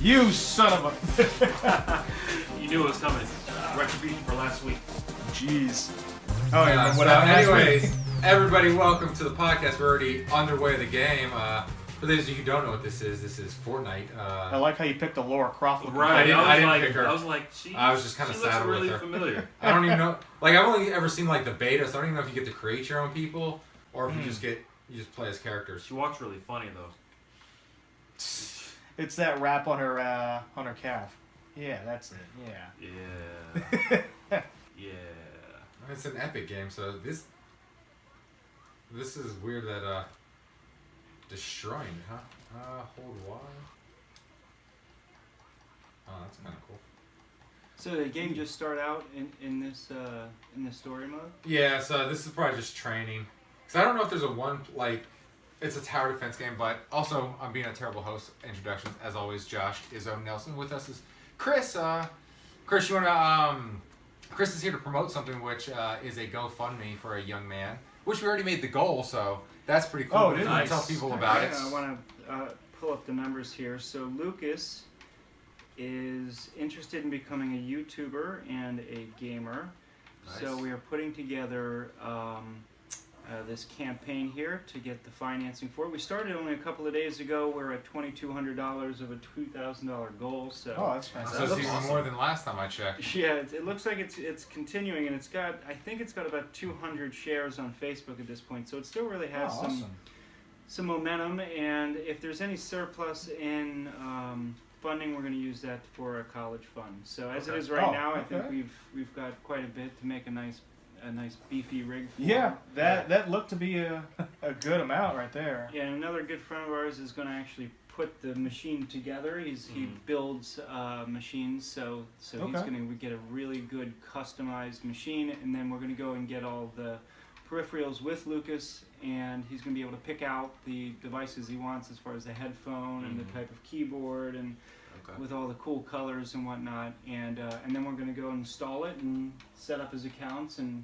You son of a... You knew it was coming. Retribution for last week. Jeez. Oh yeah. So anyways, everybody, welcome to the podcast. We're already underway of the game. For those of you who don't know what this is Fortnite. I like how you picked the Laura Croft. Right. I didn't pick her. I was like, I was just kind of sad really with her. familiar. I don't even know. Like, I've only ever seen like the beta, so I don't even know if you get to create your own people or if you just play as characters. She walks really funny though. It's that wrap on her calf. Yeah, that's it. Yeah. Yeah. Yeah. It's an epic game, so this is weird that destroying, huh? Hold Y. Oh, that's kind of cool. So the game just start out in this story mode? Yeah, so this is probably just training. Cause I don't know if there's it's a tower defense game, but also I'm being a terrible host. Introductions, as always. Josh Izzo Nelson with us is Chris. Chris, you wanna Chris is here to promote something which is a GoFundMe for a young man, which we already made the goal, so that's pretty cool. Oh, If you nice. tell people about it. I want to pull up the numbers here. So Lucas is interested in becoming a YouTuber and a gamer. Nice. So we are putting together this campaign here to get the financing for it. We started only a couple of days ago. We're at $2,200 of a $2,000 goal. So Oh, that's fantastic. So it's even awesome. more than last time I checked. yeah, it looks like it's continuing, and I think it's got about 200 shares on Facebook at this point. So it still really has Oh, awesome. some momentum, and if there's any surplus in funding, we're going to use that for a college fund. So as it is right now, I think we've got quite a bit to make a nice beefy rig for. Yeah, that looked to be a good amount right there. Yeah, and another good friend of ours is going to actually put the machine together. He builds machines, so he's going to get a really good customized machine, and then we're going to go and get all the peripherals with Lucas, and he's going to be able to pick out the devices he wants as far as the headphone and the type of keyboard and with all the cool colors and whatnot, and then we're going to go install it and set up his accounts. And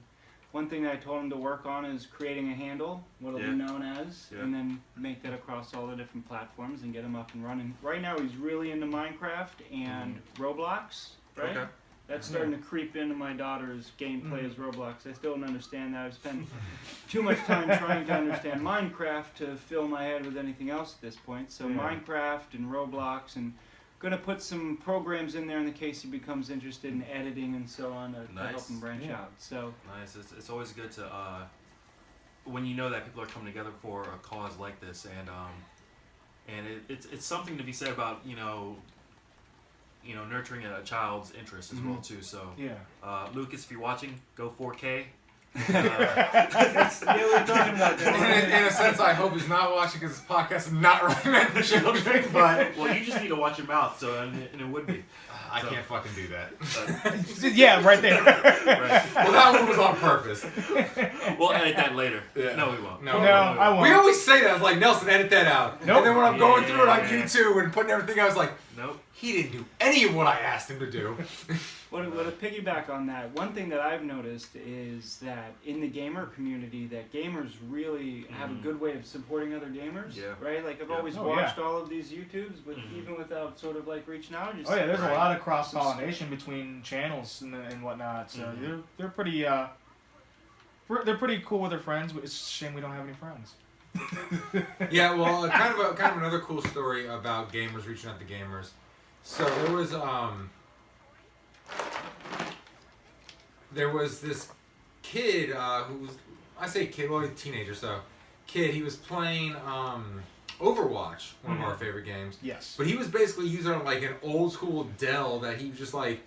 one thing that I told him to work on is creating a handle, what it'll be known as, and then make that across all the different platforms and get him up and running. Right now he's really into Minecraft and Roblox, right? Okay. That's starting to creep into my daughter's gameplay as Roblox. I still don't understand that. I've spent too much time trying to understand Minecraft to fill my head with anything else at this point. So Minecraft and Roblox, and going to put some programs in there in the case he becomes interested in editing and so on to help him branch out. So nice. It's always good to when you know that people are coming together for a cause like this, and it's something to be said about nurturing a child's interest as well too. So Lucas, if you're watching, go 4K. yeah, we're talking about that. In a sense, I hope he's not watching because this podcast is not really meant for children. But well, you just need to watch your mouth, and it would be. I can't fucking do that. Yeah, right there. Right. Well, that one was on purpose. We'll edit that later. Yeah. No, we won't. No, I won't. We always say that. I was like, Nelson, edit that out. Nope. And then when I'm going through it on YouTube and putting everything, I was like, Nope. he didn't do any of what I asked him to do. Well, to piggyback on that, one thing that I've noticed is that in the gamer community, that gamers really have a good way of supporting other gamers. Yeah. Right? Like, I've always watched all of these YouTubes, but even without sort of like reaching out. Just There's a lot of cross-pollination between channels and whatnot. So they're pretty they're pretty cool with their friends. It's a shame we don't have any friends. Yeah, well, kind of another cool story about gamers reaching out to gamers. So there was this kid who was, I say kid, well, he's a teenager, he was playing Overwatch, one of our favorite games. Yes. But he was basically using like an old school Dell that he was just like,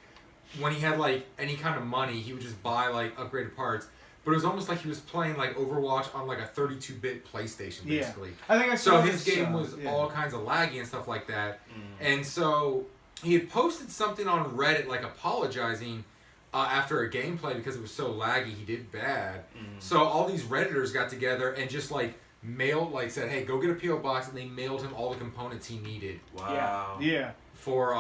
when he had like any kind of money, he would just buy like upgraded parts. But it was almost like he was playing like Overwatch on like a 32-bit PlayStation, basically. I think I So saw his this, game was all kinds of laggy and stuff like that. And so he had posted something on Reddit like apologizing after a gameplay because it was so laggy, he did bad. So all these Redditors got together and just like said, hey, go get a P.O. box, and they mailed him all the components he needed. Wow. Yeah. For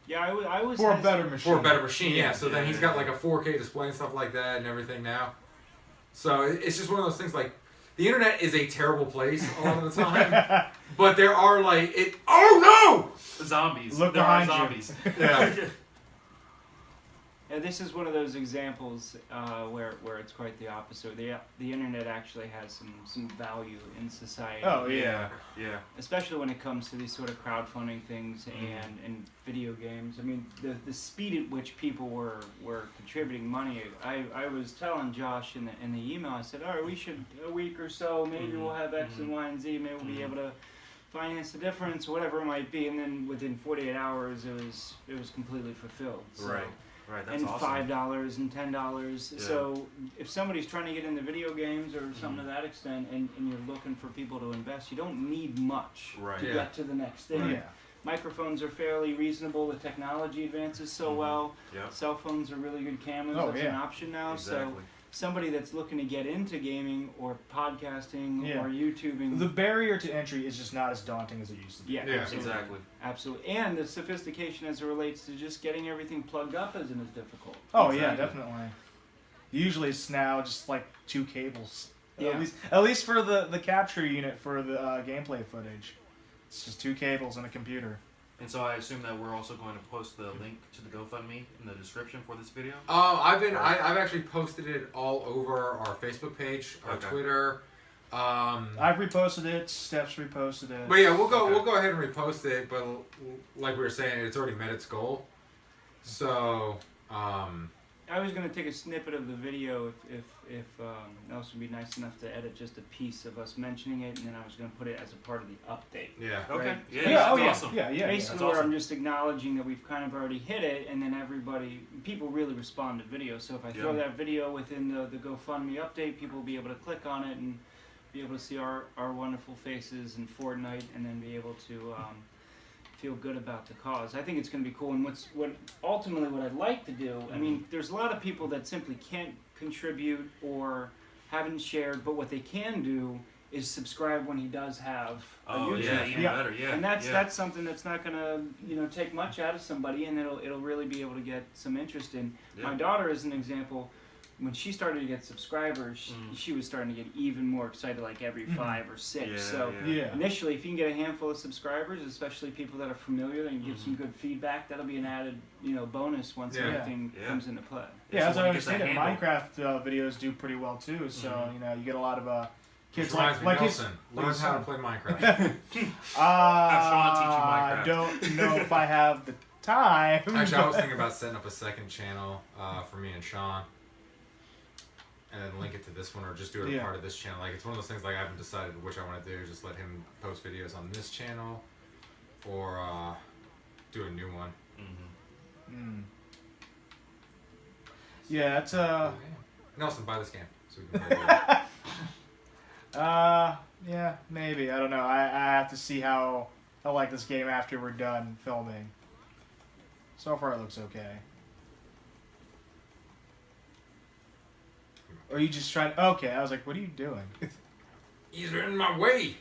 Yeah, I was for a better machine. For a better machine, yeah. So then Yeah. he's got like a 4K display and stuff like that and everything now. So it's just one of those things like the internet is a terrible place a lot of the time. But there are like it. Oh no! Zombies. Look there behind are you. zombies. Yeah. Yeah, this is one of those examples where it's quite the opposite. The internet actually has some value in society. Oh yeah. Yeah. Especially when it comes to these sort of crowdfunding things and video games. I mean, the speed at which people were contributing money. I was telling Josh in the email, I said, all right, we should, a week or so, maybe we'll have X and Y and Z, maybe we'll be able to finance the difference, whatever it might be, and then within 48 hours it was completely fulfilled. So. Right, that's and awesome. $5 and $10. Yeah. So if somebody's trying to get into video games or something to that extent, and you're looking for people to invest, you don't need much to get to the next thing. Yeah. Microphones are fairly reasonable. The technology advances so well. Yep. Cell phones are really good cameras. Oh, That's an option now. Exactly. So somebody that's looking to get into gaming or podcasting Yeah. or YouTubing. The barrier to entry is just not as daunting as it used to be. Yeah, absolutely. Exactly. Absolutely. And the sophistication as it relates to just getting everything plugged up isn't as difficult. Oh yeah, Exactly. definitely. Usually it's now just like 2 cables. Yeah. At least for the capture unit for the gameplay footage. It's just 2 cables and a computer. And so I assume that we're also going to post the link to the GoFundMe in the description for this video. I've actually posted it all over our Facebook page, our Okay. Twitter. I've reposted it. Steph's reposted it. But yeah, we'll Okay. go ahead and repost it. But like we were saying, it's already met its goal. So I was going to take a snippet of the video if Nelson would be nice enough to edit just a piece of us mentioning it, and then I was going to put it as a part of the update. yeah. Okay. Right. Yeah, Yeah, that's oh yeah, awesome. yeah. Basically, that's where awesome. I'm just acknowledging that we've kind of already hit it, and then people really respond to video. So if I throw Yeah. that video within the GoFundMe update, people will be able to click on it and be able to see our wonderful faces in Fortnite, and then be able to feel good about the cause. I think it's going to be cool. And what I'd like to do, I mean, there's a lot of people that simply can't contribute or haven't shared, but what they can do is subscribe when he does have a Oh YouTube yeah, channel. even better. Yeah. And that's yeah. something that's not gonna take much out of somebody, and it'll really be able to get some interest in. Yeah. My daughter is an example. When she started to get subscribers, she was starting to get even more excited, like every 5 or 6. Yeah, So Yeah. initially, if you can get a handful of subscribers, especially people that are familiar and give some good feedback, that'll be an added bonus once Yeah. everything Yeah. comes into play. Yeah, as so I when you get that understand it, handle- Minecraft videos do pretty well too. So you get a lot of Which kids reminds me, like his. Nelson, like learn his how to son. play Minecraft. Sean teach you I Minecraft. don't know if I have the time. Actually, I was thinking about setting up a second channel for me and Sean, and then link it to this one, or just do it as part of this channel. Like, it's one of those things, like, I haven't decided which I want to do. Just let him post videos on this channel, or do a new one. Mm-hmm. Yeah, it's Nelson, buy this game so we can play it. yeah, maybe. I don't know. I have to see how I like this game after we're done filming. So far, it looks okay. Or you just trying? Okay, I was like, what are you doing? He's in my way.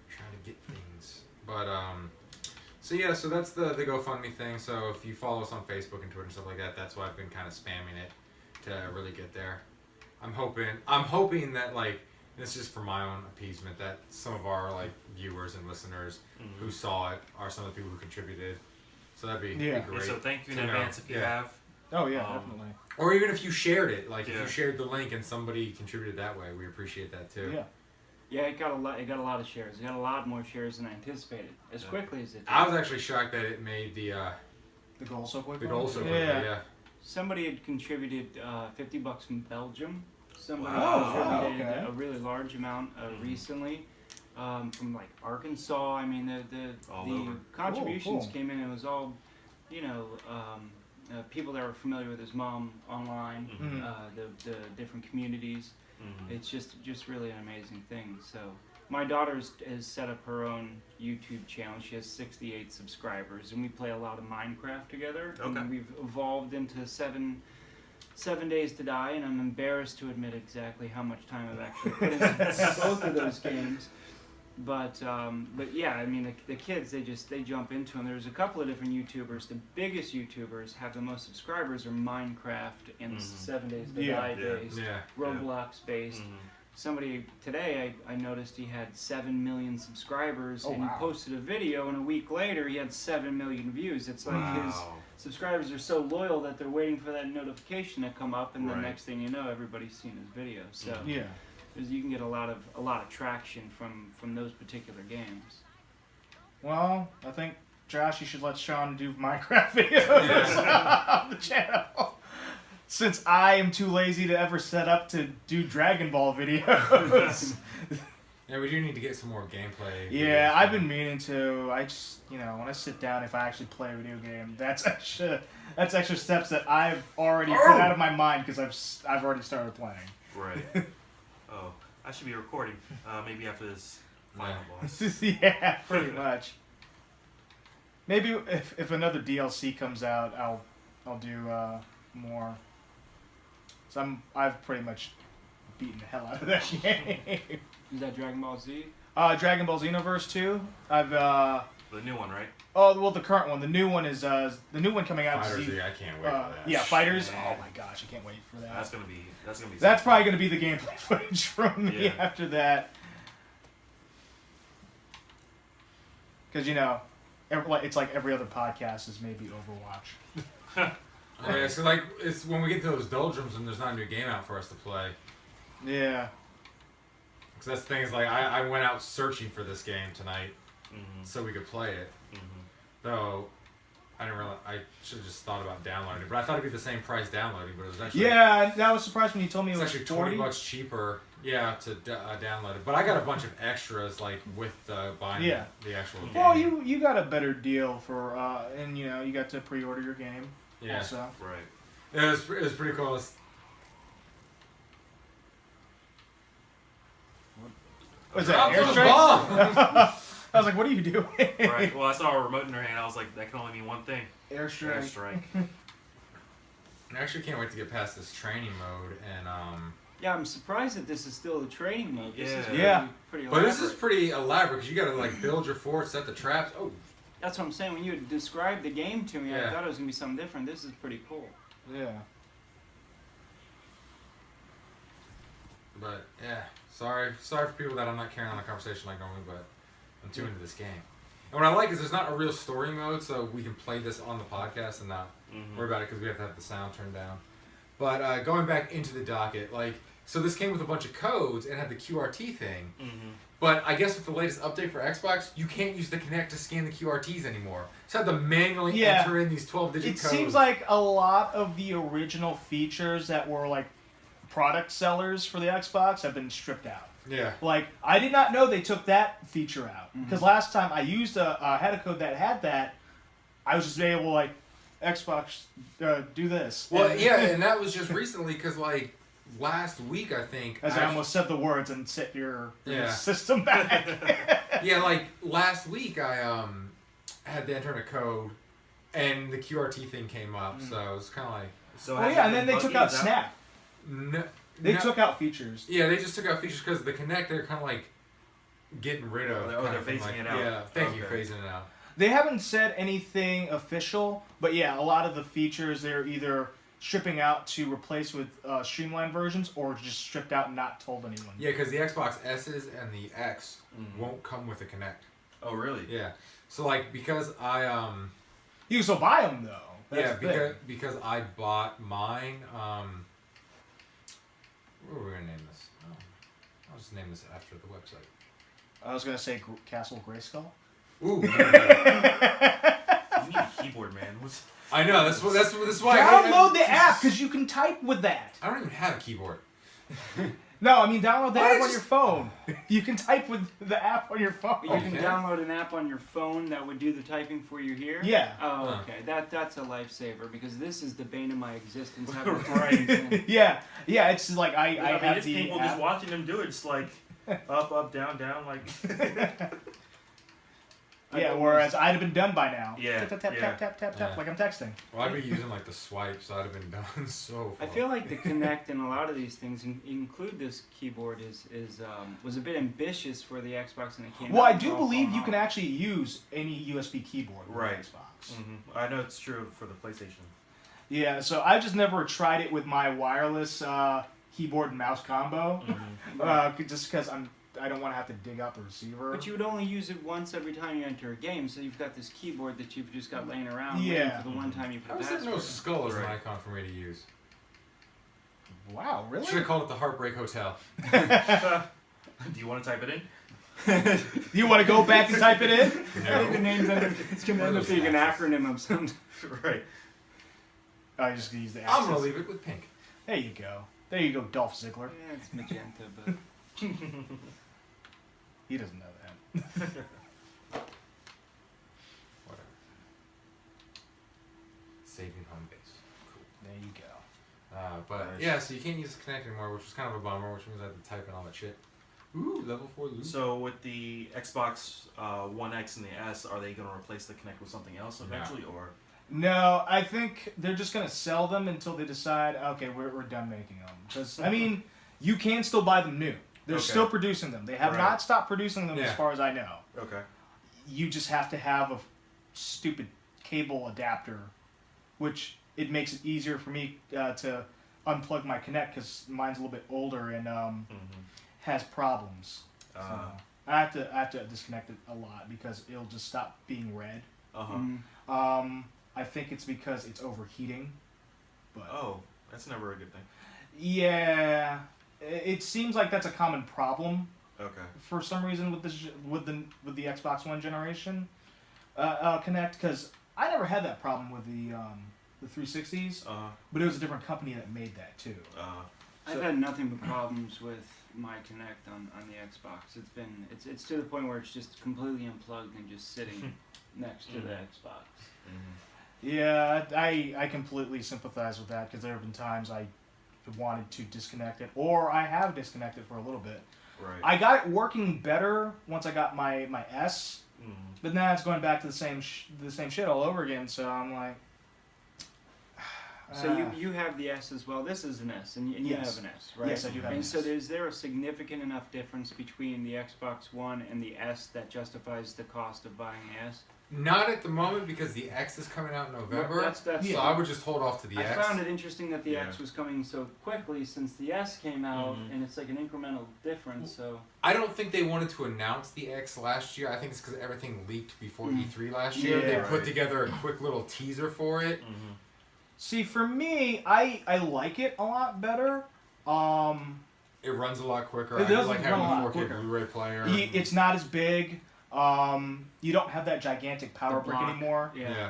Trying to get things, but so yeah, so that's the GoFundMe thing. So if you follow us on Facebook and Twitter and stuff like that, that's why I've been kind of spamming it to really get there. I'm hoping that, like, this is just for my own appeasement, that some of our, like, viewers and listeners who saw it are some of the people who contributed. So that'd be Yeah. great. So thank you in to know. advance if you Yeah. have. Oh yeah, definitely. Or even if you shared it, like if Yeah. you shared the link and somebody contributed that way, we appreciate that too. Yeah. Yeah, it got a lot of shares. It got a lot more shares than I anticipated. As quickly as it did. I was actually shocked that it made the goal so quickly. goal so quickly. Yeah. Somebody had contributed $50 from Belgium. Somebody Wow. contributed Okay. a really large amount recently from like Arkansas. I mean, All the over. contributions Cool. came in. It was all, people that were familiar with his mom online, the different communities. Mm-hmm. It's just really an amazing thing. So my daughter has set up her own YouTube channel. She has 68 subscribers, and we play a lot of Minecraft together. Okay. And we've evolved into seven Days to Die, and I'm embarrassed to admit exactly how much time I've actually put into both of those games. But yeah, I mean the kids they jump into them. There's a couple of different YouTubers. The biggest YouTubers have the most subscribers are Minecraft and 7 Days to Die Yeah. based, Yeah. Roblox based. somebody today, I noticed he had 7 million subscribers, and wow. he posted a video, and a week later he had 7 million views. It's like his subscribers are so loyal that they're waiting for that notification to come up, and then next thing you know, everybody's seen his video. So Yeah. you can get a lot of traction from those particular games. Well, I think Josh, you should let Sean do Minecraft videos on the channel. Since I am too lazy to ever set up to do Dragon Ball videos. Yeah, we do need to get some more gameplay. Yeah, I've been meaning to. I just, when I sit down, if I actually play a video game, that's extra steps that I've already put out of my mind because I've already started playing. Right. Oh, I should be recording. Maybe after this final boss. Yeah, pretty much. Maybe if another DLC comes out, I'll do more. So I've pretty much beaten the hell out of that game. Is that Dragon Ball Z? Dragon Ball Xenoverse 2. I've the new one, right? Oh well, the current one. The new one is the new one coming out. Fighters, I can't wait for that. Yeah, Fighters. Oh my gosh, I can't wait for that. That's gonna be. That's probably gonna be the gameplay footage from me after that. Because it's like every other podcast is maybe Overwatch. Yeah, so like it's when we get to those doldrums and there's not a new game out for us to play. Yeah. Because that's the thing is like I went out searching for this game tonight so we could play it. Though I didn't realize I should have just thought about downloading it, but I thought it'd be the same price downloading, but it was actually I was surprised when you told me it was actually $40. $20 cheaper. Yeah, to download it, but I got a bunch of extras like with buying the actual game. Well, you got a better deal for and you got to pre-order your game. Yeah. Also. Right. It was pretty cool. Was that airstrike? I was like, what are you doing? Right. Well, I saw a remote in her hand. I was like, that can only mean one thing. Airstrike. Airstrike. I actually can't wait to get past this training mode and Yeah, I'm surprised that this is still the training mode. This is pretty elaborate. But this is pretty elaborate because you got to like build your fort, set the traps. Oh. That's what I'm saying. When you described the game to me, I thought it was gonna be something different. This is pretty cool. Yeah. But yeah, sorry for people that I'm not carrying on a conversation like normally, but I'm too into this game. And what I like is there's not a real story mode, so we can play this on the podcast and not worry about it because we have to have the sound turned down. But going back into the docket, so this came with a bunch of codes and had the QRT thing. But I guess with the latest update for Xbox, you can't use the Kinect to scan the QRTs anymore. So I have to manually enter in these 12-digit codes. It seems like a lot of the original features that were like product sellers for the Xbox have been stripped out. Yeah. Like, I did not know they took that feature out. Because last time I used had a code that had that, I was just able to, Xbox, do this. Well, and that was just recently because, last week, I think... As I almost said the words and set your Yeah. system back. Yeah, last week I had to enter in a code and the QRT thing came up, so it was kind of like... So and then they took out Snap. They No, took out features. Yeah, they just took out features because the Kinect they're kind of getting rid of. They're phasing it out. Yeah, thank you, phasing it out. They haven't said anything official, but yeah, a lot of the features they're either stripping out to replace with streamlined versions or just stripped out and not told anyone. Yeah, because the Xbox S's and the X won't come with a Kinect. Oh, really? Yeah. So because I You can still buy them though. That's because I bought mine. What were we gonna name this? Oh, I'll just name this after the website. I was gonna say Castle Grayskull. Ooh. You need a keyboard, man. I know that's why. Download the app because you can type with that. I don't even have a keyboard. No, I mean download the app on your phone. You can type with the app on your phone. You can download an app on your phone that would do the typing for you here? Yeah. Oh, okay. That's a lifesaver because this is the bane of my existence. Right. Yeah. It's like I have it's the painful app. just watching them do it. Just up, down, Yeah, whereas I'd have been done by now. Yeah. Tap, like I'm texting. Well, I'd be using the swipe, so I'd have been done so far. I feel like the Kinect and a lot of these things include this keyboard was a bit ambitious for the Xbox and it came Well, out I do believe you can actually use any USB keyboard with Right. the Xbox. I know it's true for the PlayStation. Yeah, so I just never tried it with my wireless keyboard and mouse combo, Mm-hmm. just because I don't want to have to dig out the receiver. But you would only use it once every time you enter a game, so you've got this keyboard that you've just got laying around waiting Yeah. for the one time you put How a is there no password. skull as an Right. icon for me to use? Wow, really? Should have called it the Heartbreak Hotel. Do you want to type it in? You want to go back and type it in? I think the name's it's going to end up being an acronym of some. Right. Oh, you're just gonna use the I'm accents. gonna leave it with pink. There you go. There you go, Dolph Ziggler. Yeah, it's magenta, but He doesn't know that. Whatever. Saving home base. Cool. There you go. But Nice. yeah, so you can't use Connect anymore, which was kind of a bummer, which means I had to type in all that shit. Ooh, level 4 loot. So with the Xbox One X and the S, are they going to replace the Kinect with something else eventually, or? No, I think they're just gonna sell them until they decide, okay, we're done making them. Because I mean, you can still buy them new. They're Okay. still producing them. They have Right. not stopped producing them as Yeah. far as I know. Okay. You just have to have a stupid cable adapter, which it makes it easier for me to unplug my Kinect because mine's a little bit older and has problems. So I have to disconnect it a lot because it'll just stop being red. I think it's because it's overheating. But Oh, that's never a good thing. yeah, it seems like that's a common problem Okay. for some reason with the Xbox One generation Kinect, because I never had that problem with the 360s, but it was a different company that made that too. I've had nothing but problems with my Kinect on the Xbox. It's to the point where it's just completely unplugged and just sitting next to the Xbox. Yeah, I completely sympathize with that because there have been times I wanted to disconnect it, or I have disconnected for a little bit. Right. I got it working better once I got my S, but now it's going back to the same shit all over again. So I'm like, So you have the S as well. This is an S, and you Yes. have an S, right? Yes, I do have And an so S. is there a significant enough difference between the Xbox One and the S that justifies the cost of buying the S? Not at the moment because the X is coming out in November. That's So I would just hold off to the I X. found it interesting that the X was coming so quickly since the S came out, Mhm. and it's like an incremental difference. So I don't think they wanted to announce the X last year. I think it's because everything leaked before E3 last year. Yeah, They right. put together a quick little teaser for it. see, for me, I like it a lot better. It runs a lot quicker. It I does like run having a a lot 4K quicker. Blu-ray player. It's not as big. You don't have that gigantic power The brick block. anymore. yeah.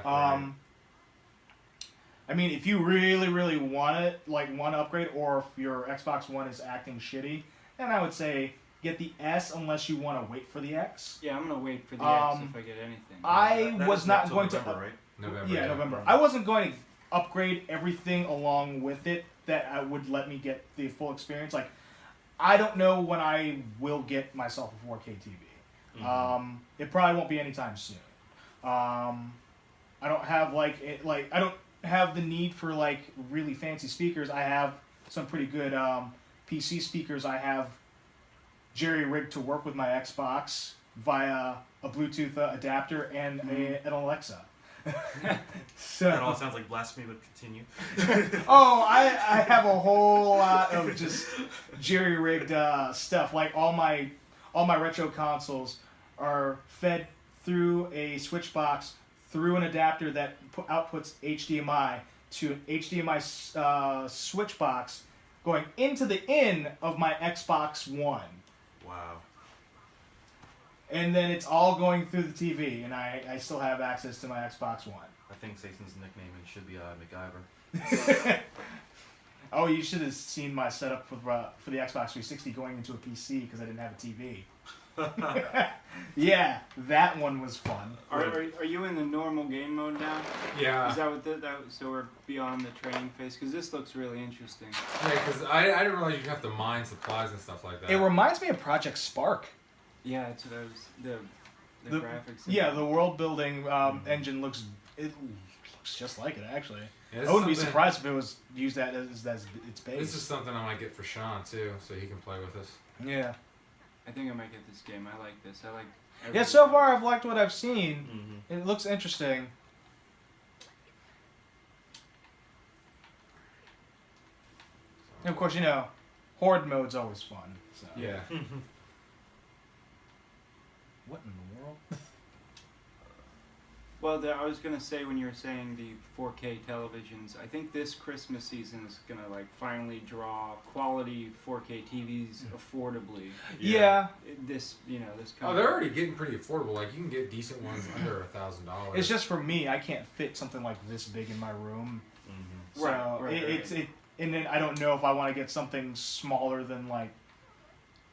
I mean, if you really, really want it, like want to upgrade, or if your Xbox One is acting shitty, then I would say get the S unless you want to wait for the X. Yeah, I'm gonna wait for the X Um, if I get anything. I That was is not till going November, to. right? November. Yeah, November. I wasn't going to upgrade everything along with it that I would let me get the full experience. Like, I don't know when I will get myself a 4K TV. It probably won't be anytime soon. I don't have I don't have the need for like really fancy speakers. I have some pretty good PC speakers. I have jerry rigged to work with my Xbox via a Bluetooth adapter and an Alexa. So That all sounds like blasphemy, but continue. oh, I have a whole lot of just jerry rigged stuff. Like all my retro consoles are fed through a switch box through an adapter that outputs HDMI to an HDMI switch box going into the in of my Xbox One. Wow. And then it's all going through the TV, and I still have access to my Xbox One. I think Satan's nickname should be MacGyver. Oh, you should have seen my setup for the Xbox 360 going into a PC because I didn't have a TV. Yeah, that one was fun. Are you in the normal game mode now? Yeah. Is that what so we're beyond the training phase? Because this looks really interesting. Yeah, because I didn't realize you'd have to mine supplies and stuff like that. It reminds me of Project Spark. Yeah, that's what I was the graphics. Yeah, the world building engine looks just like it actually. Yeah, I wouldn't be surprised if it was used as its base. This is something I might get for Sean too, so he can play with us. Yeah. I think I might get this game. I like this. I like. Yeah, so far I've liked what I've seen. It looks interesting. And of course, Horde mode's always fun. So. Yeah. What in the world? Well, I was gonna say when you were saying the 4K televisions, I think this Christmas season is gonna like finally draw quality 4K TVs affordably. Yeah. This this. Oh, they're already getting pretty affordable. Like you can get decent ones under $1,000. It's just for me, I can't fit something like this big in my room. Mm-hmm. So Right. and then I don't know if I want to get something smaller than like,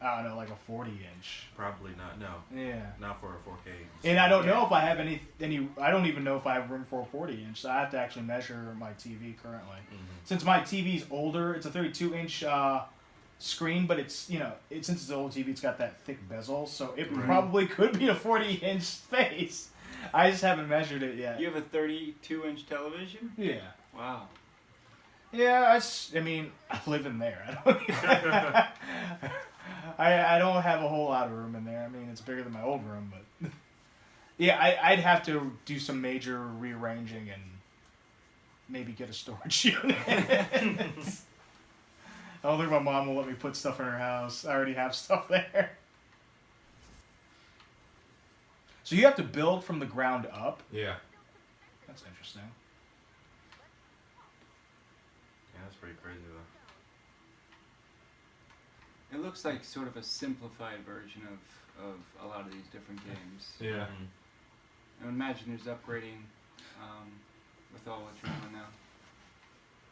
I don't know, like a 40-inch. Probably not. No, Yeah. not for a 4K. And I don't know if I have any. I don't even know if I have room for a 40-inch. So I have to actually measure my TV currently. Mm-hmm. Since my TV's older, it's a 32-inch screen, but it's since it's an old TV, it's got that thick bezel, so it Right. probably could be a 40-inch space. I just haven't measured it yet. You have a 32-inch television? Yeah. Wow. Yeah, I mean, I live in there. I don't have a whole lot of room in there. I mean, it's bigger than my old room, but yeah, I'd have to do some major rearranging and maybe get a storage unit. I don't think my mom will let me put stuff in her house. I already have stuff there. So you have to build from the ground up? Yeah. That's interesting. Yeah, that's pretty crazy though. It looks like sort of a simplified version of a lot of these different games. Yeah. Mhm. I would imagine there's upgrading with all what you're doing now.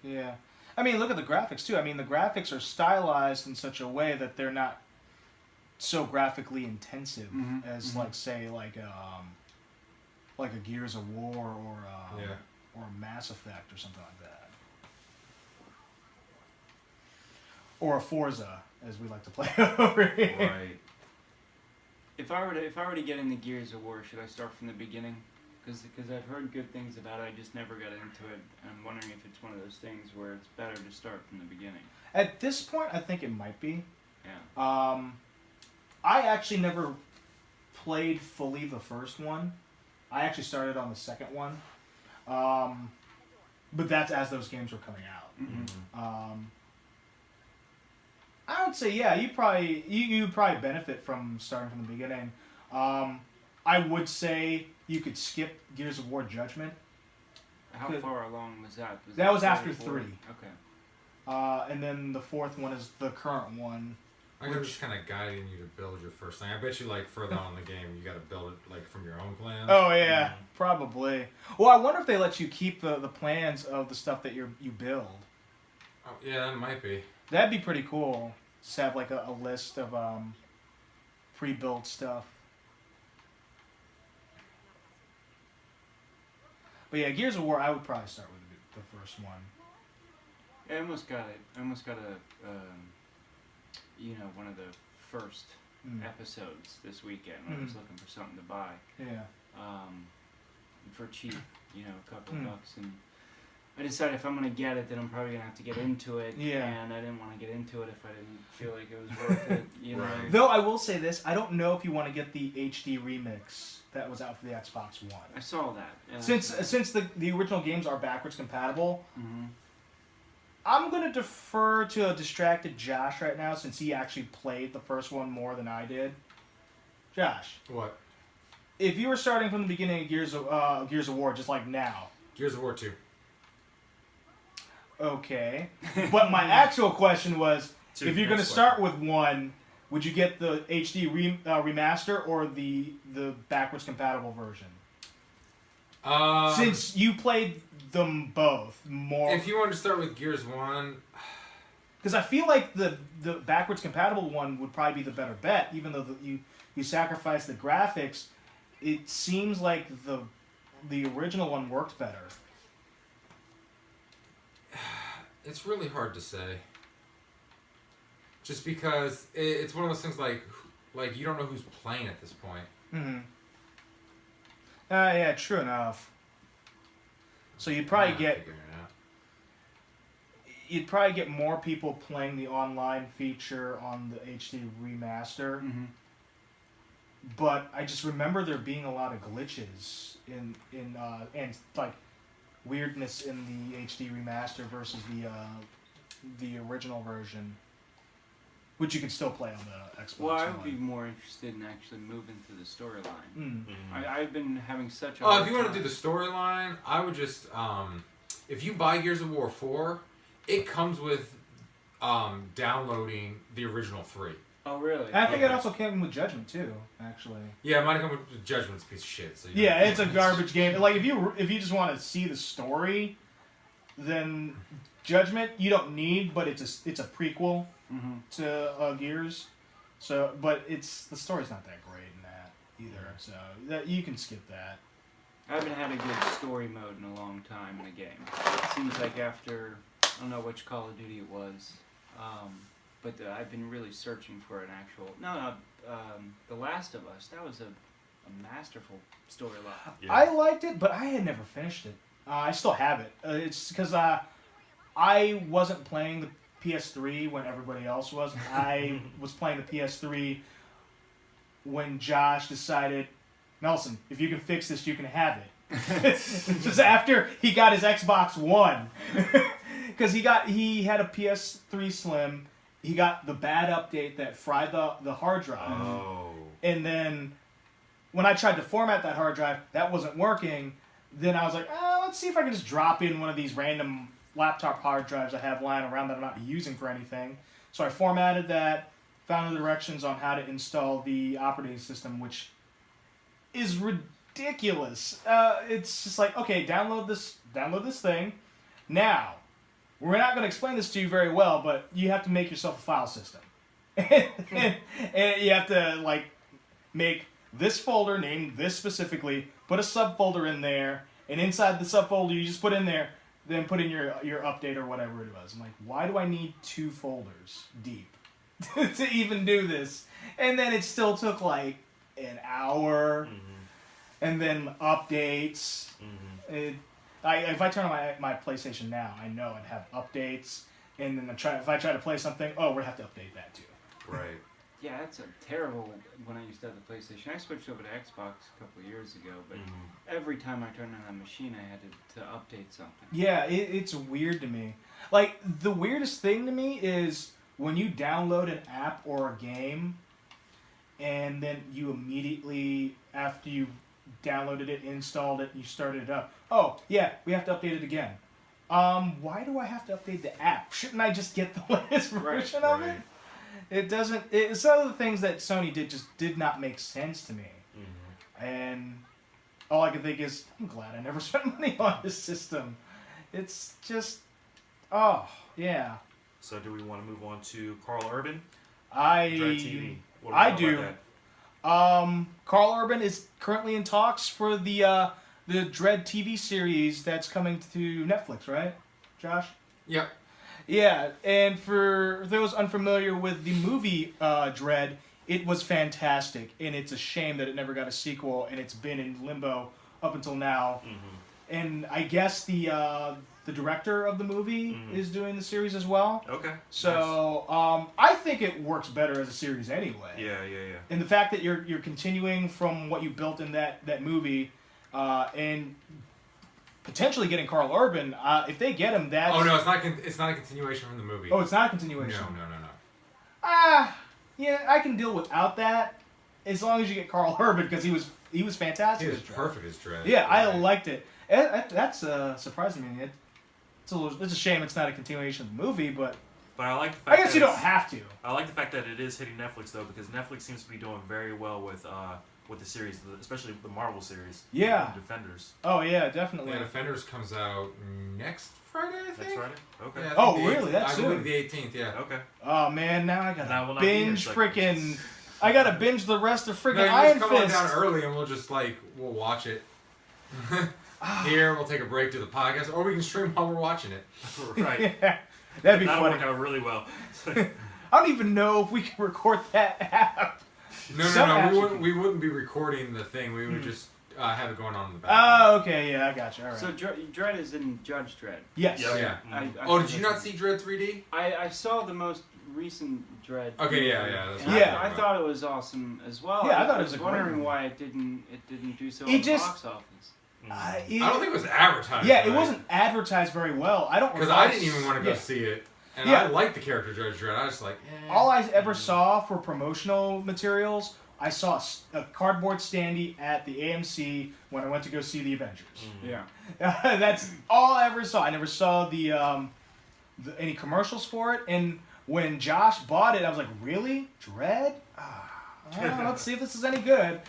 Yeah. I mean, look at the graphics, too. I mean, the graphics are stylized in such a way that they're not so graphically intensive as, like, say, like a Gears of War or a Mass Effect or something like that. Or a Forza, as we like to play over here. Right. If I were to get into Gears of War, should I start from the beginning? Because I've heard good things about it. I just never got into it. I'm wondering if it's one of those things where it's better to start from the beginning. At this point, I think it might be. Yeah. I actually never played fully the first one. I actually started on the second one. But that's as those games were coming out. Mm-hmm. I would say, yeah, you probably benefit from starting from the beginning. I would say you could skip Gears of War Judgment. How far along was that? That was after 4? 3. Okay. And then the fourth one is the current one. I think just kind of guiding you to build your first thing. I bet you, like, further on in the game, you got to build it, like, from your own plans. Oh, yeah, probably. Well, I wonder if they let you keep the plans of the stuff that you build. Oh, yeah, that might be. That'd be pretty cool. Just have, like, a list of pre-built stuff. But yeah, Gears of War, I would probably start with the first one. Yeah, I almost got it. I almost got one of the first episodes this weekend when I was looking for something to buy. Yeah. For cheap, a couple of bucks, and I decided if I'm gonna get it, then I'm probably gonna have to get into it. Yeah. And I didn't want to get into it if I didn't feel like it was worth it. You know. Right. Though I will say this, I don't know if you want to get the HD remix that was out for the Xbox One. I saw that. Yeah. Since the original games are backwards compatible, Mm-hmm. I'm going to defer to a distracted Josh right now since he actually played the first one more than I did. Josh, What? if you were starting from the beginning of Gears of War, just like now, Gears of War 2. okay. But my actual question was, if you're going to start with one, would you get the HD remaster or the backwards compatible version? Since you played them both more, If you wanted to start with Gears 1, because I feel like the backwards compatible one would probably be the better bet, even though you sacrifice the graphics. It seems like the original one worked better. it's really hard to say. Just because it's one of those things like you don't know who's playing at this point. Mm-hmm. Yeah, true enough. So you'd probably I'm get figuring it out. you'd probably get more people playing the online feature on the HD remaster. Mm-hmm. But I just remember there being a lot of glitches and like weirdness in the HD remaster versus the original version. which you can still play on the Xbox Well, I would One. be more interested in actually moving through the storyline. Mm. I've been having such a Oh, hard if you want to time. do the storyline, I would just if you buy Gears of War 4, it comes with downloading the original 3. Oh, really? And I think it also came with Judgment too, actually. Yeah, it might have come with Judgment's a piece of shit. So Yeah, it's a garbage game. Like if you just want to see the story, then Judgment you don't need, but it's a prequel to Gears. So, but the story's not that great in that either. So that you can skip that. I haven't had a good story mode in a long time in a game. It seems like after, I don't know which Call of Duty it was, but I've been really searching for an actual... The Last of Us, that was a masterful storyline. Yeah. I liked it, but I had never finished it. I still have it. It's because I wasn't playing the PS3 when everybody else was. I was playing the PS3 when Josh decided, Nelson, if you can fix this, you can have it. Just after he got his Xbox One. Because he had a PS3 Slim. He got the bad update that fried the hard drive. Oh. And then when I tried to format that hard drive, that wasn't working. Then I was like, let's see if I can just drop in one of these random laptop hard drives I have lying around that I'm not using for anything. So I formatted that, found the directions on how to install the operating system, which is ridiculous. It's just like, okay, download this thing. Now, we're not going to explain this to you very well, but you have to make yourself a file system. and you have to make this folder named this specifically, put a subfolder in there, and inside the subfolder you just put in there, then put in your update or whatever it was. I'm like, why do I need 2 folders deep to even do this? And then it still took like an hour, and then updates. If I turn on my PlayStation now, I know I'd have updates, and then if I try to play something, we'll have to update that too. Right. Yeah, that's a terrible... When I used to have the PlayStation, I switched over to Xbox a couple of years ago, but every time I turned on that machine, I had to update something. Yeah, it's weird to me. Like, the weirdest thing to me is when you download an app or a game, and then you immediately, after you downloaded it, installed it, you started it up. Oh, yeah, we have to update it again. Why do I have to update the app? Shouldn't I just get the latest version of it? It doesn't. Some of the things that Sony did just did not make sense to me. And all I can think is, I'm glad I never spent money on this system. It's just, yeah. So do we want to move on to Karl Urban? Dredd TV. What I know do. about that? Karl Urban is currently in talks for the Dredd TV series that's coming to Netflix, right, Josh? Yep. Yeah, and for those unfamiliar with the movie Dredd, it was fantastic, and it's a shame that it never got a sequel, and it's been in limbo up until now. And I guess the director of the movie is doing the series as well. Okay. So I think it works better as a series anyway. Yeah. And the fact that you're continuing from what you built in that movie, and potentially getting Karl Urban, if they get him, that's... Oh no, it's not a continuation from the movie. Oh, it's not a continuation. No. Yeah, I can deal without that as long as you get Karl Urban, because he was fantastic. He was as Dredd. perfect as Dredd. Yeah, I liked it. That's surprising me. It's a shame it's not a continuation of the movie, but But I like the fact I guess that you don't it's- have to. I like the fact that it is hitting Netflix though, because Netflix seems to be doing very well with the series, especially the Marvel series. Yeah. Defenders. Oh yeah, definitely. Yeah, Defenders comes out next Friday, I think. Next Friday. Okay. Yeah, I Oh, think really? That's I soon. believe the 18th. Yeah. Okay. Oh man, now I gotta Now we'll not be binge here, freaking. I gotta binge the rest of freaking No, you Iron just come on Fist. down early and we'll watch it. Here, we'll take a break to the podcast, or we can stream while we're watching it. Right. Yeah, that'd be That'll funny. work out really well. I don't even know if we can record that app. Some No. apps We wouldn't be recording the thing. We would just have it going on in the back. Oh, okay, yeah, I got you. All right. So Dredd is in Judge Dredd. Yes. Yep. Yeah. I Did you not see Dredd 3D? I saw the most recent Dredd. Okay, yeah. That's And what Yeah. I'm I talking thought it was awesome as well. Yeah, I thought it I was was a great wondering movie. why it didn't do so It in the just- box office. I don't think it was advertised. Yeah, it wasn't advertised very well. I don't. Because recall I didn't even want to go yeah. see it. And Yeah. I like the character Judge Dredd. I was just like, All I ever saw for promotional materials, I saw a cardboard standee at the AMC when I went to go see the Avengers. Yeah. That's all I ever saw. I never saw any commercials for it. And when Josh bought it, I was like, really? Dredd? Let's see if this is any good.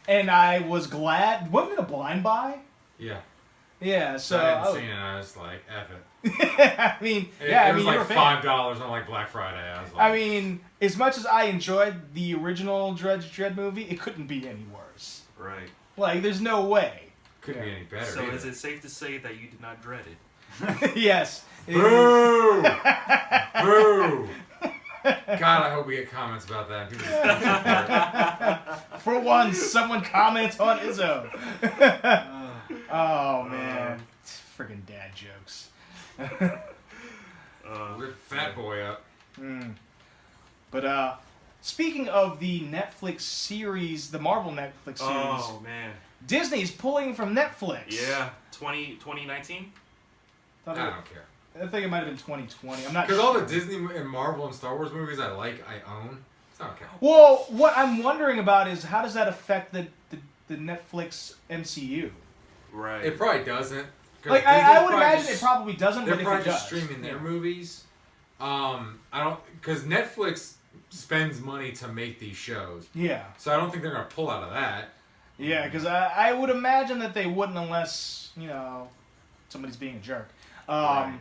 And I was glad. Wasn't it a blind buy? yeah. Yeah, so I hadn't seen it. I was like, F it. I mean, It was you're a like fan. $5 on like Black Friday. I was like, I mean, as much as I enjoyed the original Dredd movie, it couldn't be any worse. Right. Like, there's no way. couldn't be any better. So either. is it safe to say that you did not dread it? Yes. It is. Boo! Boo! God, I hope we get comments about that. People just- For once, someone comments on Izzo. Oh, man. Friggin' dad jokes. Lift fat boy up. But, speaking of the Netflix series, the Marvel Netflix series, Oh man. Disney's pulling from Netflix. Yeah. 2019? I don't care. I think it might have been 2020. I'm not Because sure. all the Disney and Marvel and Star Wars movies I like, I own. So I don't care. Well, what I'm wondering about is how does that affect the Netflix MCU? Right. It probably doesn't. 'Cause Like, Disney's I would probably imagine just- it probably doesn't, They're but if probably it does. just streaming their Yeah. movies. I don't, because Netflix spends money to make these shows, Yeah. so I don't think they're gonna pull out of that. Yeah, because I would imagine that they wouldn't unless, somebody's being a jerk. Right.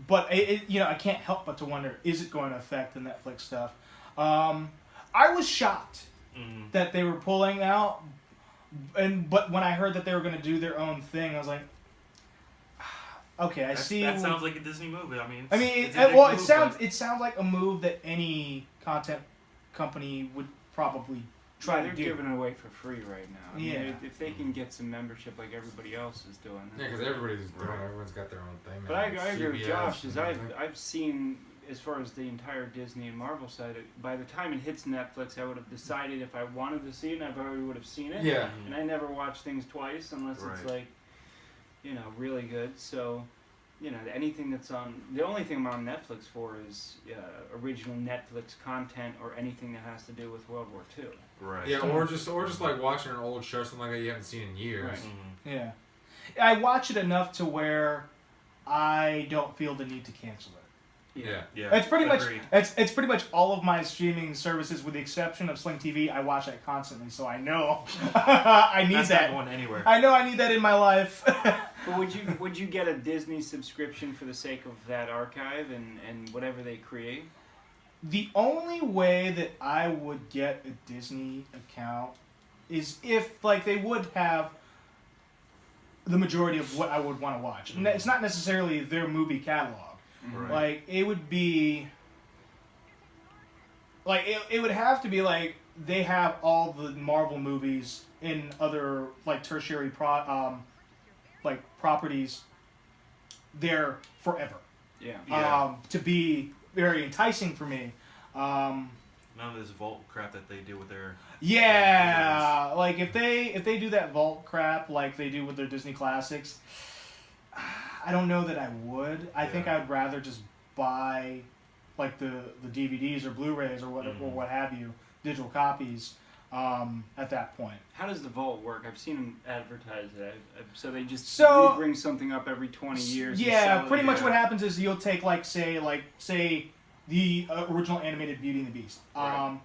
But, I can't help but to wonder, is it going to affect the Netflix stuff? I was shocked Mhm. that they were pulling out, but when I heard that they were going to do their own thing, I was like, okay, I see. That sounds like a Disney movie. I mean, It it's sounds like a move that any content company would probably try they're to do. giving it away for free right now. I mean, Yeah. if they can get some membership like everybody else is doing. Yeah, because everybody's doing. Everyone's got their own thing. But I man. agree with CBS Josh, and is everything. I've seen, as far as the entire Disney and Marvel side, by the time it hits Netflix, I would have decided if I wanted to see it, and I already would have seen it. Yeah. And I never watch things twice unless it's Right. like, really good. So, anything that's on, the only thing I'm on Netflix for is original Netflix content or anything that has to do with World War II. Right. Yeah, or just like watching an old show, something like that you haven't seen in years. Right. Mhm. Yeah, I watch it enough to where I don't feel the need to cancel it. Yeah. Yeah. It's pretty much Agreed. it's pretty much all of my streaming services, with the exception of Sling TV. I watch that constantly, so I know I need That's that. not going anywhere. I know I need that in my life. But would you get a Disney subscription for the sake of that archive and whatever they create? The only way that I would get a Disney account is if they would have the majority of what I would want to watch. And it's not necessarily their movie catalog. Right. It would be it would have to be they have all the Marvel movies in other tertiary properties there forever. Yeah. Yeah. To be very enticing for me. None of this vault crap that they do with their. Yeah, if they do that vault crap like they do with their Disney classics, I don't know that I would. I think Yeah. I'd rather just buy the DVDs or Blu-rays or what have you, digital copies at that point. How does the vault work? I've seen them advertise it. So they just So- bring something up every 20 years. and Yeah, sell it. pretty much yeah. what happens is you'll take say the original animated Beauty and the Beast. Right.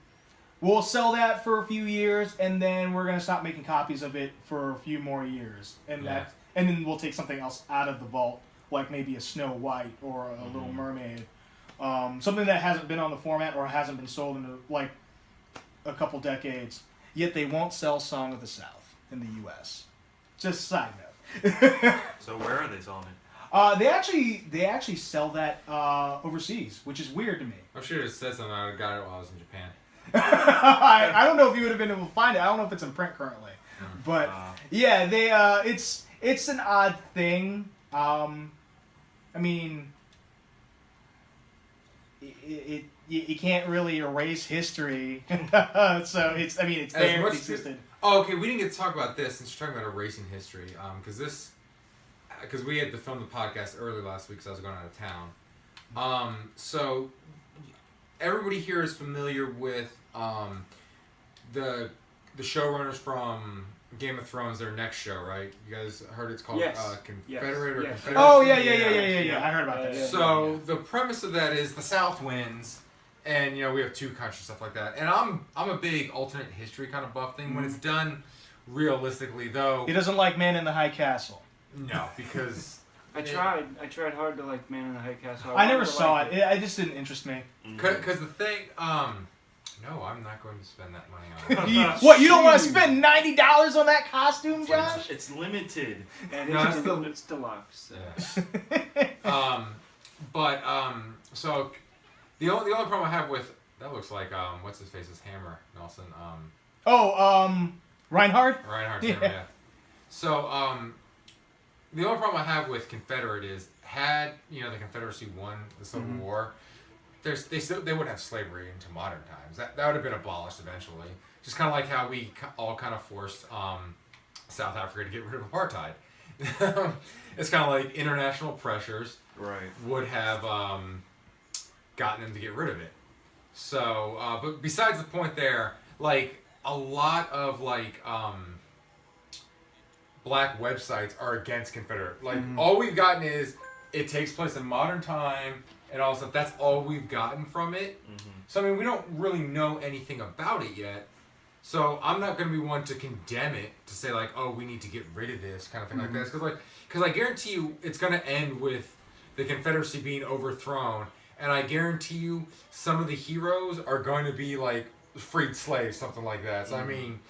We'll sell that for a few years, and then we're gonna stop making copies of it for a few more years, and then we'll take something else out of the vault, like maybe a Snow White or a Little Mermaid, something that hasn't been on the format or hasn't been sold in a couple decades. Yet they won't sell Song of the South in the U.S. Just a side note. So where are they selling it? They actually sell that overseas, which is weird to me. I should have said something. I would have got it while I was in Japan. I don't know if you would have been able to find it. I don't know if it's in print currently, but yeah, they it's an odd thing. I mean, you can't really erase history, so it's there. much It as- existed. Oh, okay. We didn't get to talk about this since you're talking about erasing history. Because we had to film the podcast early last week because I was going out of town. So everybody here is familiar with the showrunners from Game of Thrones, their next show, right? You guys heard it's called Confederate or Confederate? Oh yeah. I heard about that. So the premise of that is the South wins, and we have two countries, stuff like that. And I'm a big alternate history kind of buff thing when it's done realistically, though. He doesn't like Man in the High Castle. No, because I tried hard to like Man in the High Castle. I never saw it. It just didn't interest me. Because the thing, no, I'm not going to spend that money on it. What, you don't want to spend $90 on that costume, Josh? It's limited. And No, it's deluxe. Yeah. So the only problem I have with that looks like what's his face is Hammer Nelson Reinhardt? Reinhardt's Hammer, yeah. So the only problem I have with Confederate is had the Confederacy won the Civil War, they wouldn't have slavery into modern times. That would have been abolished eventually. Just kind of like how we all kind of forced South Africa to get rid of apartheid. It's kind of like international pressures would have gotten them to get rid of it. So, but besides the point there, like a lot of black websites are against Confederate. Like all we've gotten is it takes place in modern time and all stuff. That's all we've gotten from it. So I mean, we don't really know anything about it yet. So I'm not going to be one to condemn it, to say like, oh, we need to get rid of this kind of thing like this, because I guarantee you it's going to end with the Confederacy being overthrown, and I guarantee you some of the heroes are going to be like freed slaves, something like that. So I mean,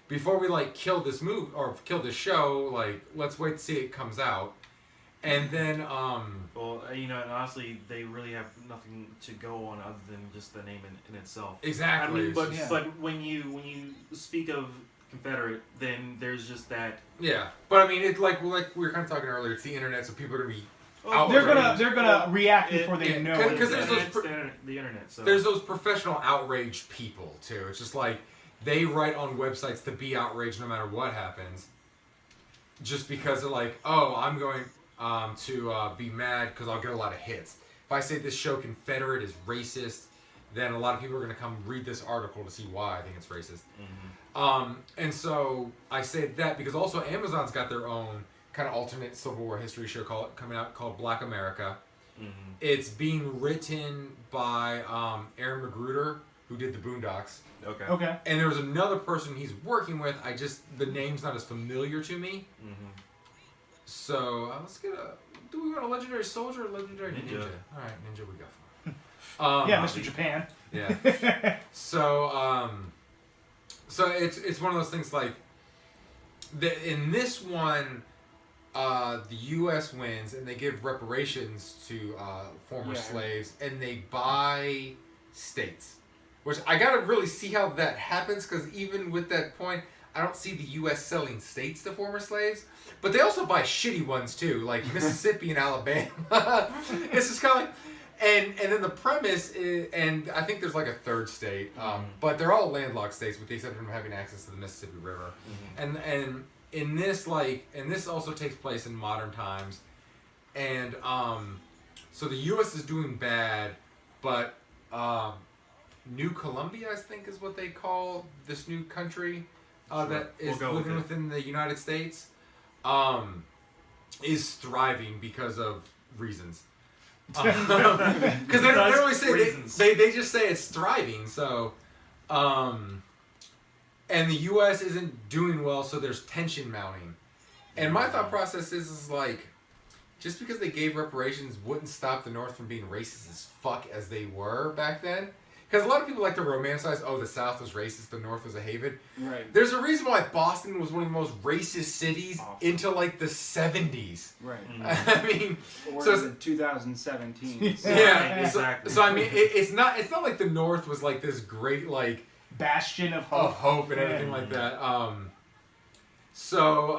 before we like kill this movie or kill this show, like let's wait to see it comes out, and then well, and honestly, they really have nothing to go on other than just the name in itself. Exactly. I mean, but when you speak of Confederate, then there's just that. Yeah, but I mean, it like we were kind of talking earlier. It's the internet, so people are gonna be. They're gonna react before they know. Because there's the internet. So there's those professional outraged people too. It's just like they write on websites to be outraged no matter what happens. Just because they're like, oh, I'm going to be mad because I'll get a lot of hits. If I say this show Confederate is racist, then a lot of people are going to come read this article to see why I think it's racist. And so I say that because also Amazon's got their own kind of alternate Civil War history show coming out called Black America. It's being written by Aaron Magruder, who did the Boondocks. Okay. And there was another person he's working with. The name's not as familiar to me. So let's get do we want a legendary soldier or legendary ninja? All right, ninja we go for. Yeah, Mr. Japan. Yeah. So it's one of those things like in this one, the U.S. wins and they give reparations to former slaves and they buy states, which I gotta really see how that happens because even with that point, I don't see the U.S. selling states to former slaves, but they also buy shitty ones too, like Mississippi and Alabama. It's just kind of like. And then the premise is, and I think there's like a third state, but they're all landlocked states with the exception of having access to the Mississippi River. And in this this also takes place in modern times, and so the U.S. is doing bad, but New Columbia, I think, is what they call this new country that is living within the United States, is thriving because of reasons. Because they don't really say they just say it's thriving. So, and the U.S. isn't doing well, so there's tension mounting. And my thought process is like, just because they gave reparations wouldn't stop the North from being racist as fuck as they were back then. Because a lot of people like to romanticize, oh, the South was racist, the North was a haven. Right. There's a reason why Boston was one of the most racist cities into like the 70s. Right. I mean, or so the 2017. yeah, exactly. So I mean, it's not like the North was like this great like bastion of hope, and everything like that. So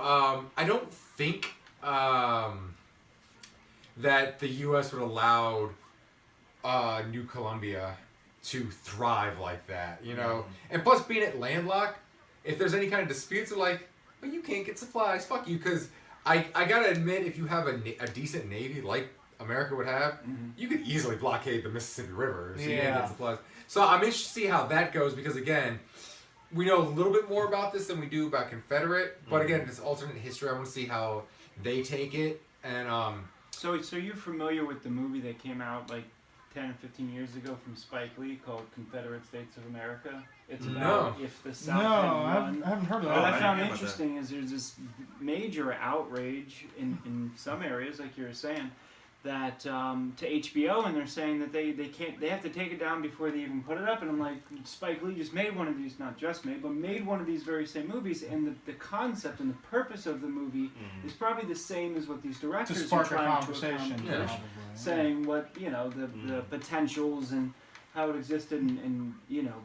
I don't think that the U.S. would allow New Columbia to thrive like that, you know. And plus, being it landlocked, if there's any kind of disputes, they're like, well, you can't get supplies, fuck you. Because I gotta admit, if you have a decent navy like America would have, Mhm. you could easily blockade the Mississippi River. So you Yeah. get supplies. So I'm interested to see how that goes because again, we know a little bit more about this than we do about Confederate. But again, this alternate history, I want to see how they take it. And So you're familiar with the movie that came out like 10 or 15 years ago from Spike Lee called Confederate States of America? It's about if the South had won. I haven't heard of What that. I I found didn't hear about interesting is there's this major outrage in some areas, like you were saying, that to HBO, and they're saying that they have to take it down before they even put it up. And I'm like, Spike Lee just made one of these, not just made, but made one of these very same movies, and the concept and the purpose of the movie is probably the same as what these To directors are spark a trying to conversation. accomplish. Yeah. Probably. Saying what the potentials and how it existed, and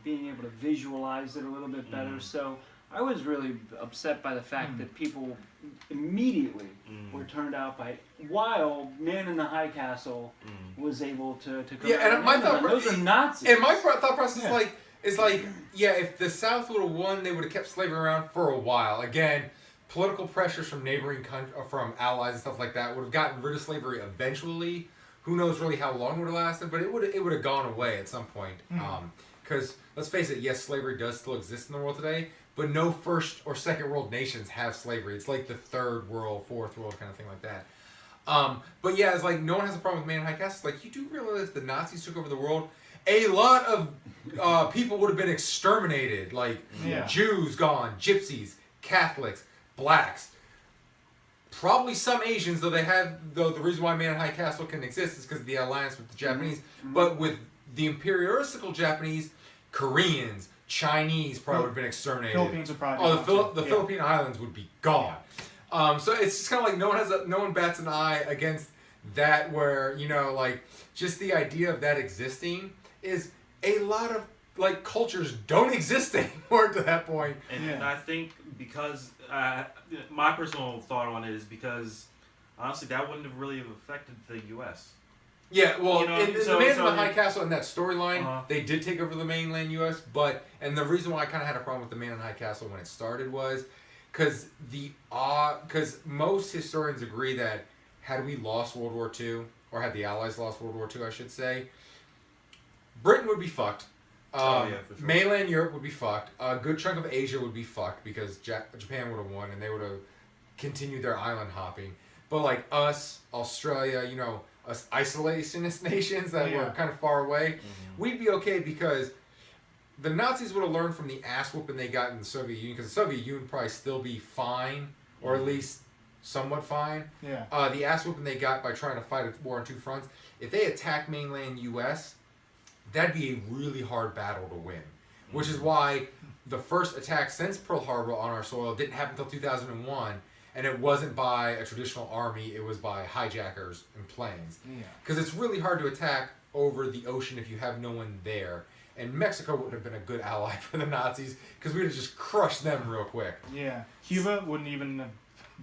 being able to visualize it a little bit better. So I was really upset by the fact that people immediately were turned out by, while Man in the High Castle was able to come out. and my thought those are Nazis. and my thought process is like, if the South would have won, they would have kept slavery around for a while. Again, political pressures from neighboring from allies and stuff like that would have gotten rid of slavery eventually. Who knows really how long it would have lasted, but it would have gone away at some point. Because let's face it, yes, slavery does still exist in the world today, but no first or second world nations have slavery. It's like the third world, fourth world kind of thing like that. But yeah, it's like no one has a problem with Man in High Castle. It's like, you do realize the Nazis took over the world. A lot of people would have been exterminated, like Jews gone, Gypsies, Catholics, blacks. Probably some Asians, though the reason why Man in High Castle can exist is because of the alliance with the Japanese. But with the imperialistical Japanese, Koreans, Chinese probably would have been exterminated. Philippines would probably The Philippine Islands would be gone. So it's just kind of like no one bats an eye against that. Where just the idea of that existing is a lot of cultures don't exist anymore to that point. And I think because my personal thought on it is because honestly that wouldn't have really affected the U.S. Yeah, well, in the Man in the High you- Castle and that storyline, they did take over the mainland U.S., and the reason why I kind of had a problem with the Man in the High Castle when it started was because most historians agree that had we lost World War II, or had the Allies lost World War II, I should say, Britain would be fucked. For sure. Mainland Europe would be fucked. A good chunk of Asia would be fucked because Japan would have won and they would have continued their island hopping. But like us, Australia, us isolationist nations that were kind of far away, we'd be okay because the Nazis would have learned from the ass whooping they got in the Soviet Union, because the Soviet Union would probably still be fine, or at least somewhat fine. Yeah. The ass whooping they got by trying to fight a war on two fronts, if they attacked mainland U.S., that'd be a really hard battle to win. Which is why the first attack since Pearl Harbor on our soil didn't happen until 2001, and it wasn't by a traditional army, it was by hijackers and planes. Because it's really hard to attack over the ocean if you have no one there. And Mexico would have been a good ally for the Nazis, because we would have just crushed them real quick. Yeah. Cuba wouldn't even have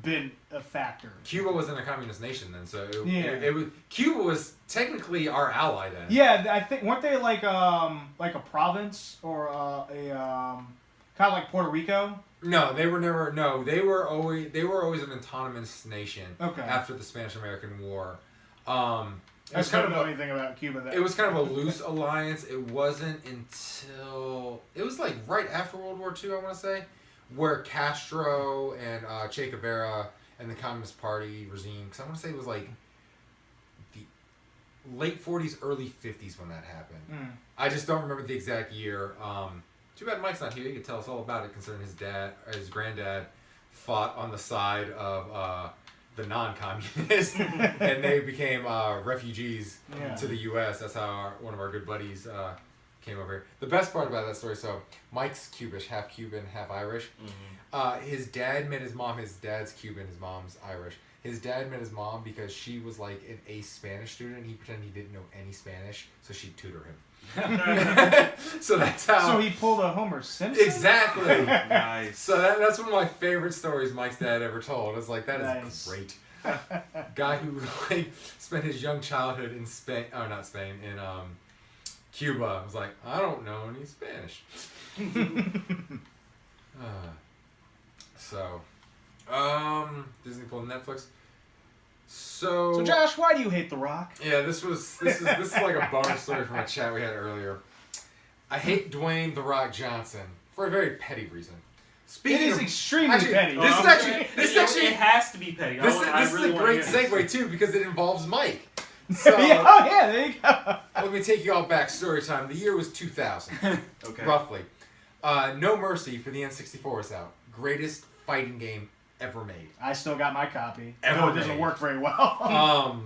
been a factor. Cuba wasn't a communist nation then, so it was, Cuba was technically our ally then. Yeah, I think weren't they like a province or kind of like Puerto Rico? No, they were never. No, they were always an autonomous nation. Okay. After the Spanish-American War, I just don't know anything about Cuba. It was kind of a loose alliance. It wasn't until it was like right after World War II, I want to say, where Castro and Che Guevara and the Communist Party regime. Because I want to say it was like the late 40s, early 50s when that happened. I just don't remember the exact year. Too bad Mike's not here. He could tell us all about it, considering his granddad fought on the side of the non-communists, and they became refugees to the U.S. That's how one of our good buddies came over here. The best part about that story, so Mike's Cubish, half Cuban, half Irish. His dad met his mom. His dad's Cuban, his mom's Irish. His dad met his mom because she was like an ace Spanish student, and he pretended he didn't know any Spanish, so she'd tutor him. So that's how. So he pulled a Homer Simpson. Exactly. Nice. So that's one of my favorite stories Mike's dad ever told. It's like, that is great. Guy who like spent his young childhood in Spain. Oh, not Spain. In Cuba. Was like, I don't know any Spanish. So, Disney pulled Netflix. So Josh, why do you hate The Rock? Yeah, this is like a bonus story from a chat we had earlier. I hate Dwayne The Rock Johnson for a very petty reason. It is extremely petty. This it has to be petty. This is a great segue too because it involves Mike. So, there you go. Let me take you all back. Story time. The year was 2000, Okay. roughly. No Mercy for the N64 is out. Greatest fighting game ever made. I still got my copy. Ever No, it doesn't made. work very well.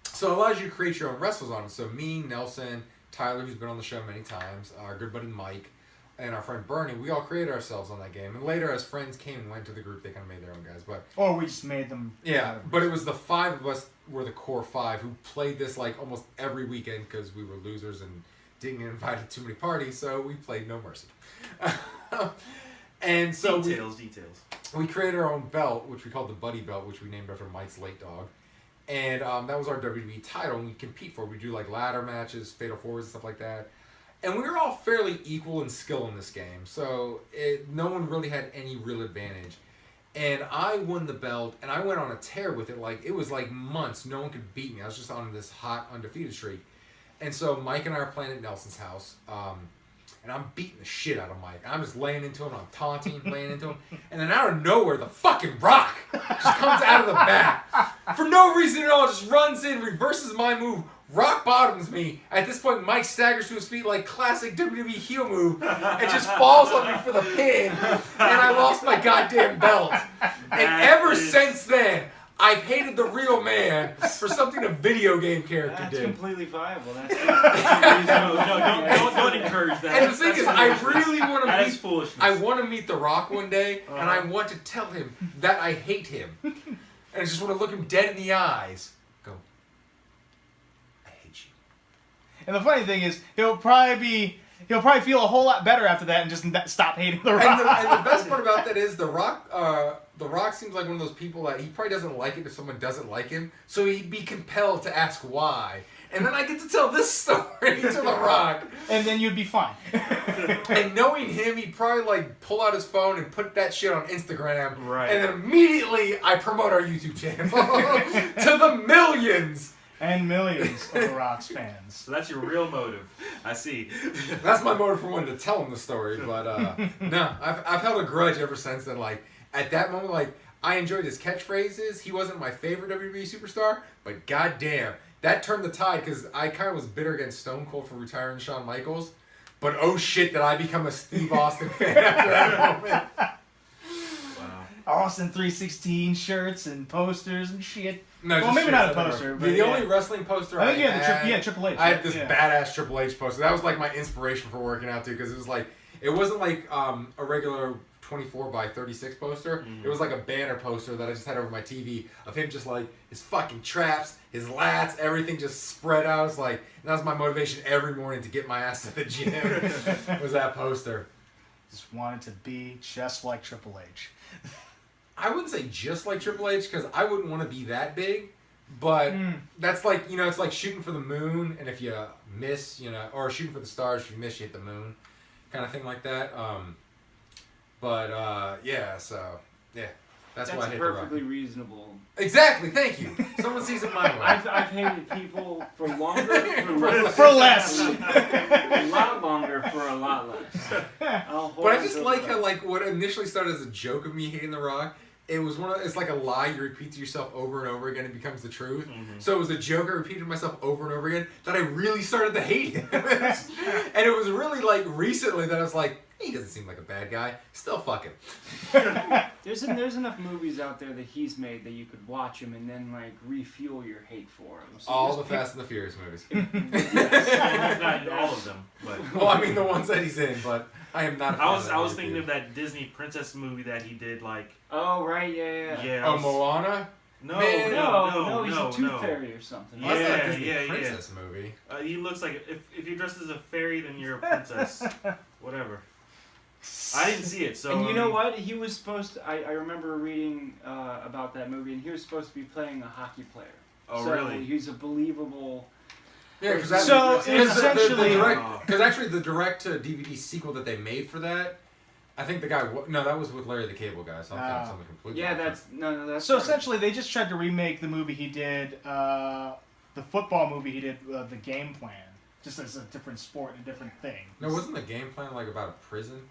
So it allows you to create your own wrestlers on it. So me, Nelson, Tyler, who's been on the show many times, our good buddy Mike, and our friend Bernie, we all created ourselves on that game. And later, as friends came and went to the group, they kind of made their own guys. But Or we just made them. yeah, but it was the 5 of us were the core 5 who played this like almost every weekend because we were losers and didn't get invited to too many parties, so we played No Mercy. And so details. we created our own belt, which we called the Buddy Belt, which we named after Mike's late dog. And that was our WWE title, and we compete for it. We do like ladder matches, fatal fours, and stuff like that. And we were all fairly equal in skill in this game, so no one really had any real advantage. And I won the belt, and I went on a tear with it. Like, it was like months. No one could beat me. I was just on this hot, undefeated streak. And so Mike and I are playing at Nelson's house, and I'm beating the shit out of Mike. I'm just laying into him. I'm taunting, laying into him. And then out of nowhere, the fucking Rock just comes out of the back. For no reason at all, just runs in, reverses my move, rock bottoms me. At this point, Mike staggers to his feet like classic WWE heel move and just falls on me for the pin. And I lost my goddamn belt. And ever since then, I've hated the real man for something a video game character That's did. completely viable. That's Don't encourage that. And the thing is, I really want to That is meet. foolishness. I want to meet The Rock one day, and I want to tell him that I hate him, and I just want to look him dead in the eyes. Go. I hate you. And the funny thing is, he'll probably feel a whole lot better after that and just stop hating The Rock. And the best part about that is The Rock. The Rock seems like one of those people that he probably doesn't like it if someone doesn't like him, so he'd be compelled to ask why. And then I get to tell this story to The Rock. And then you'd be fine. And knowing him, he'd probably like pull out his phone and put that shit on Instagram. Right. And then immediately I promote our YouTube channel to the millions. And millions of The Rock's fans. So that's your real motive. I see. That's my motive for wanting to tell him the story. But no, I've held a grudge ever since then. Like at that moment, like I enjoyed his catchphrases. He wasn't my favorite WWE superstar, but goddamn, that turned the tide because I kind of was bitter against Stone Cold for retiring Shawn Michaels. But oh shit, did I become a Steve Austin fan after that moment? Austin 316 shirts and posters and shit. No, Well, just maybe shit not a everywhere. poster, but The yeah. only wrestling poster I think you had had Triple H. I had this yeah. badass Triple H poster. That was like my inspiration for working out too, because it was like it wasn't like a regular 24 by 36 poster. It was like a banner poster that I just had over my TV of him just like his fucking traps, his lats, everything just spread out. It's like and that was my motivation every morning to get my ass to the gym. Was that poster? Just wanted to be just like Triple H. I wouldn't say just like Triple H because I wouldn't want to be that big, but that's like it's like shooting for the moon, and if you miss, or shooting for the stars, if you miss, you hit the moon, kind of thing like that. Yeah, so yeah, that's why I hit perfectly the Rock. reasonable. Exactly, thank you. Someone sees it my way. I've hated people for longer, For less. a lot longer for a lot less. But I just like how like what initially started as a joke of me hating The Rock. It was it's like a lie you repeat to yourself over and over again. It becomes the truth. So it was a joke I repeated to myself over and over again that I really started to hate him. And it was really like recently that I was like, he doesn't seem like a bad guy. Still fuck him. There's enough movies out there that he's made that you could watch him and then like refuel your hate for him. So All the Fast and the Furious movies. Not in all of them, but Well, I mean the ones that he's in, but I am not. I was thinking of that Disney princess movie that he did, like Oh right, yeah. yeah. Oh, Moana. No, Man, no, he's a tooth fairy or something. Yeah. That's not a Disney yeah. princess movie. He looks like if you're dressed as a fairy, then you're a princess. Whatever. I didn't see it, so. And you know what? He was supposed to. I remember reading about that movie, and he was supposed to be playing a hockey player. Oh, so really? He's a believable. Yeah, because So, essentially- because actually the direct to DVD sequel that they made for that, I think the guy. No, that was with Larry the Cable Guy. So I'm thinking something completely. Yeah, different. that's. So right. essentially, they just tried to remake the movie he did, the football movie he did, The Game Plan, just as a different sport and a different thing. No, wasn't the game plan like about a prison?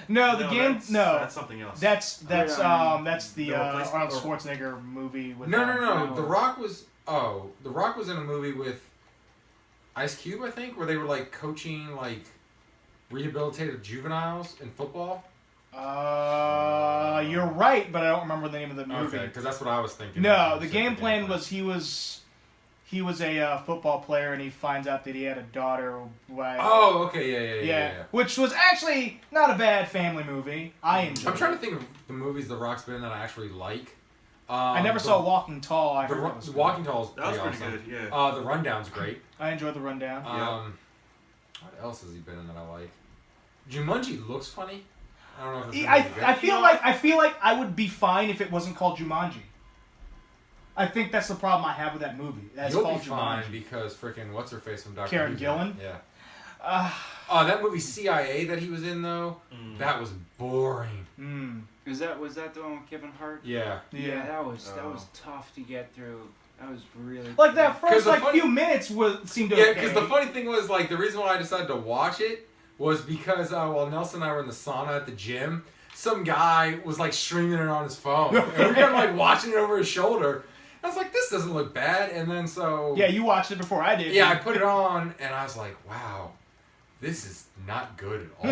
No, that's something else. That's the The Replacement Arnold or- Schwarzenegger movie with. No. The Rock was. Oh, The Rock was in a movie with Ice Cube, I think, where they were like coaching like rehabilitated juveniles in football. You're right, but I don't remember the name of the movie. Okay, because that's what I was thinking. No, the game plan was he was a football player and he finds out that he had a daughter. Oh, okay, yeah. Which was actually not a bad family movie. I enjoyed. I'm trying to think of the movies The Rock's been in that I actually like. I never saw Walking Tall. I heard The Walking Tall is That was pretty pretty awesome. good, yeah. The Rundown's great. I enjoyed The Rundown. What else has he been in that I like? Jumanji looks funny. I don't know if it's I feel like I would be fine if it wasn't called Jumanji. I think that's the problem I have with that movie. That's You'll called be fine Jumanji. because freaking what's her face from Dr. Karen Who? Gillan? Yeah. That movie CIA that he was in though, that was boring. Was that the one with Kevin Hart? Yeah. Yeah, that was tough to get through. That was really Like that first the few minutes seemed Yeah, okay. because the funny thing was like the reason why I decided to watch it was because while Nelson and I were in the sauna at the gym, some guy was like streaming it on his phone, and we were kind of like watching it over his shoulder. I was like, this doesn't look bad, and then so yeah, you watched it before I did. Yeah, I put it on, and I was like, wow, this is not good at all.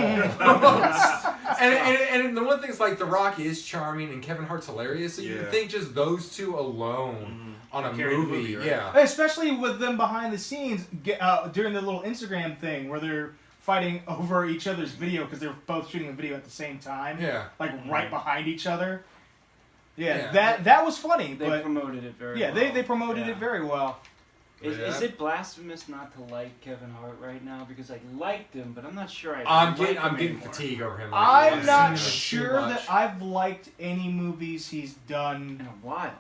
and the one thing is like The Rock is charming and Kevin Hart's hilarious, so you would think just those two alone on a movie, right? yeah. Especially with them behind the scenes during the little Instagram thing where they're fighting over each other's video because they're both shooting a video at the same time. Yeah. Like right behind each other. Yeah, Yeah. that was funny. They promoted it very yeah, well. they promoted it very well. Is it blasphemous not to like Kevin Hart right now? Because I liked him, but I'm not sure I'm like getting him fatigue over him. I'm I've not seen him sure too much. that I've liked any movies he's in done a while.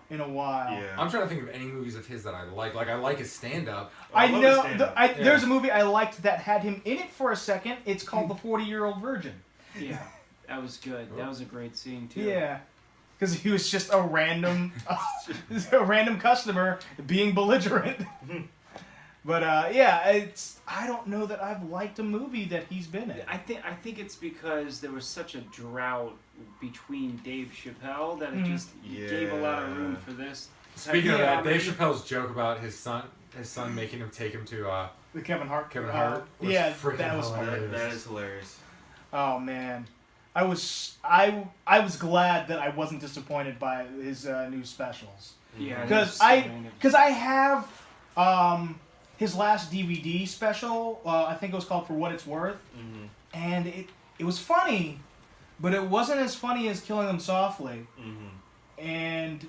Yeah. I'm trying to think of any movies of his that I like. Like I like his stand-up. I love his know. stand-up. There's a movie I liked that had him in it for a second. It's called The 40-Year-Old Virgin. Yeah, that was good. That was a great scene too. Yeah, because he was just a random customer being belligerent. But I don't know that I've liked a movie that he's been in. I think it's because there was such a drought between Dave Chappelle that it just gave a lot of room for this. Speaking of type that, Dave comedy. Chappelle's joke about his son making him take him to The Kevin Hart. Kevin Hart. Was Yeah, freaking that was hilarious. That is hilarious. Oh man, I was glad that I wasn't disappointed by his new specials. Yeah, Because there's I have his last DVD special. I think it was called For What It's Worth, and it was funny, but it wasn't as funny as Killing Them Softly. And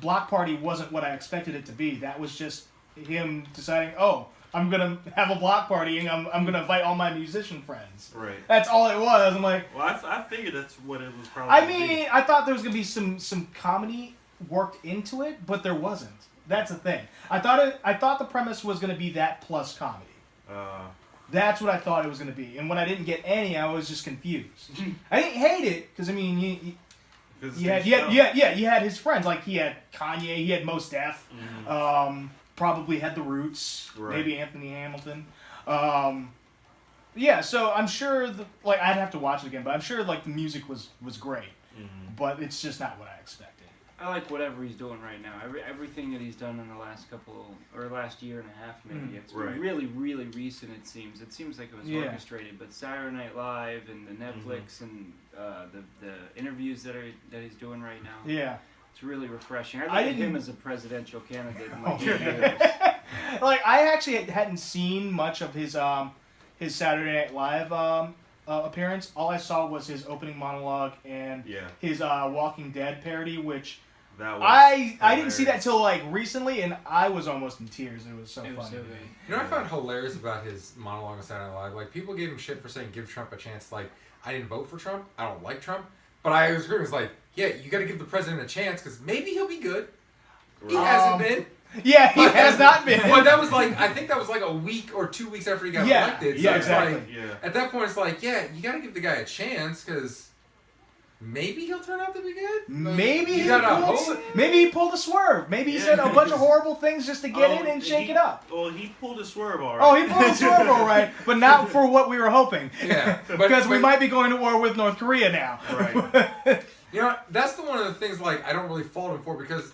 Block Party wasn't what I expected it to be. That was just him deciding, oh, I'm gonna have a block party and I'm gonna invite all my musician friends. Right. That's all it was. I'm like, Well, I figured that's what it was probably. I mean, I thought there was gonna be some comedy worked into it, but there wasn't. That's the thing. I thought the premise was gonna be that plus comedy. That's what I thought it was gonna be. And when I didn't get any, I was just confused. I didn't hate it because I mean, you had his friends. Like he had Kanye, he had Mos Def, probably had the Roots, maybe Anthony Hamilton. So I'm sure I'd have to watch it again, but I'm sure the music was great. But it's just not what I expected. I like whatever he's doing right now. Everything that he's done in the last year and a half, maybe. It's really, really recent. It seems like it was orchestrated. But Saturday Night Live and the Netflix and the interviews that he's doing right now. Yeah, it's really refreshing. I like him as a presidential candidate. I actually hadn't seen much of his Saturday Night Live appearance. All I saw was his opening monologue and his Walking Dead parody, which I didn't see that till recently, and I was almost in tears. It was so funny. So good. You know what I found hilarious about his monologue on Saturday Night Live? People gave him shit for saying give Trump a chance. I didn't vote for Trump. I don't like Trump. But I was agreeing. It was you got to give the president a chance because maybe he'll be good. He hasn't been. Yeah, he has not been. But that was I think that was a week or 2 weeks after he got elected. So yeah, it's exactly. at that point it's you got to give the guy a chance because maybe he'll turn out to be good. Maybe Maybe he pulled a swerve. Maybe he said a bunch of horrible things just to get in and shake it up. Well, he pulled a swerve, all right. Oh, he pulled a swerve, all right, but not for what we were hoping. Yeah, Because we might be going to war with North Korea now. Right. You know, that's one of the things. Like, I don't really fault him for because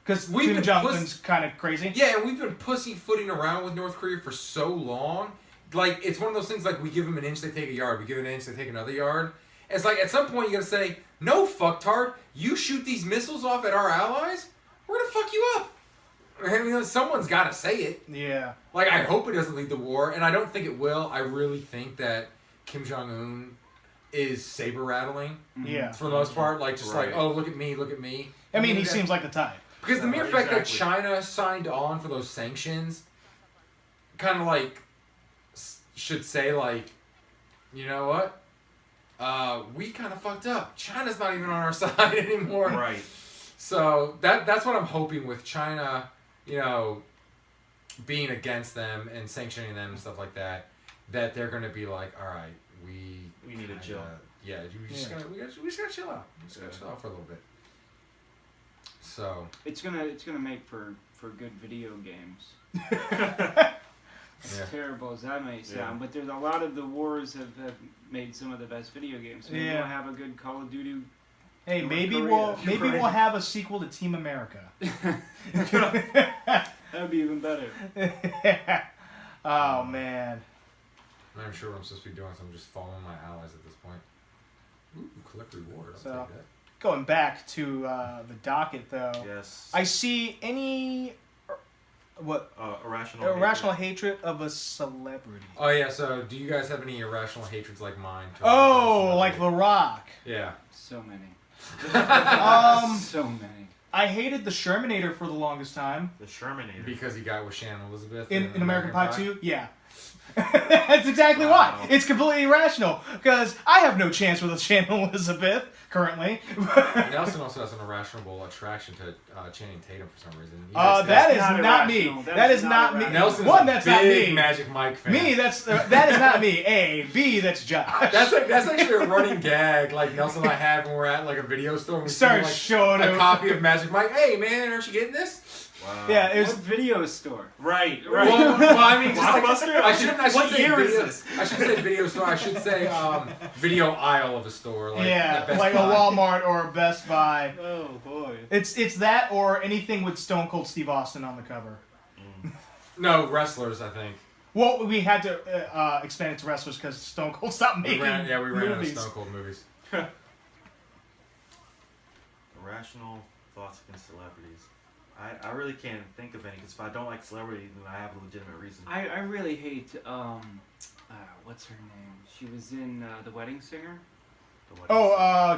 Kim Jong-un's kind of crazy. Yeah, we've been pussyfooting around with North Korea for so long. Like, it's one of those things. Like, we give them an inch, they take a yard. We give them an inch, they take another yard. It's like, at some point, you gotta say, no, fucktard, you shoot these missiles off at our allies, we're gonna fuck you up. I mean, someone's gotta say it. Yeah. Like, I hope it doesn't lead to war, and I don't think it will. I really think that Kim Jong-un is saber-rattling. Yeah. For the most part. Like, just Right. like, oh, look at me, look at me. I mean, he seems like the type. Because the mere fact that Exactly. China signed on for those sanctions kind of, like, should say, like, you know what? We kind of fucked up. China's not even on our side anymore. Right. So that's what I'm hoping with China, you know, being against them and sanctioning them and stuff like that, that they're going to be like, all right, We need to chill. Yeah, we just gotta chill out. We just gotta chill out for a little bit. So It's gonna make for good video games. As Yeah. terrible as that may sound, but there's a lot of the wars have made some of the best video games. So Yeah. we'll have a good Call of Duty. Hey, maybe Korea. we'll have a sequel to Team America. That would be even better. Oh man. I'm not even sure what I'm supposed to be doing, so I'm just following my allies at this point. Ooh, collect reward. I'll So- take that. Going back to the docket though, Yes. I see any Irrational. hatred of a celebrity. Oh yeah, so do you guys have any irrational hatreds like mine? Oh, like The Rock. Yeah. So many. Um, So many. I hated the Shermanator for the longest time. The Shermanator. Because he got with Shannon Elizabeth In American Pie 2? Yeah. That's exactly why. Wow. It's completely irrational. Because I have no chance with a Shannon Elizabeth, currently. Nelson also has an irrational attraction to Channing Tatum for some reason. That is not not me. irrational. That is not me. irrational. Nelson's One, a that's not big me. Magic Mike fan. Me, that is not me. A. B, that's Josh. That's actually a running gag. Like Nelson and I have when we're at like a video store. And we Start see, showing like, a him. copy of Magic Mike. Hey man, aren't you getting this? Wow. Yeah, it What was. video store? Right. Well, I mean, just like, Blockbuster? I shouldn't What say year is video, this? I shouldn't say video store. I should say video aisle of a store. Like Yeah, Best like a Buy. Walmart or a Best Buy. Oh boy. It's that or anything with Stone Cold Steve Austin on the cover. No, wrestlers, I think. Well, we had to expand it to wrestlers because Stone Cold stopped We making ran out of movies. Stone Cold movies. Irrational thoughts against celebrities. I really can't think of any because if I don't like celebrities, then I have a legitimate reason. I really hate what's her name? She was in The Wedding Singer.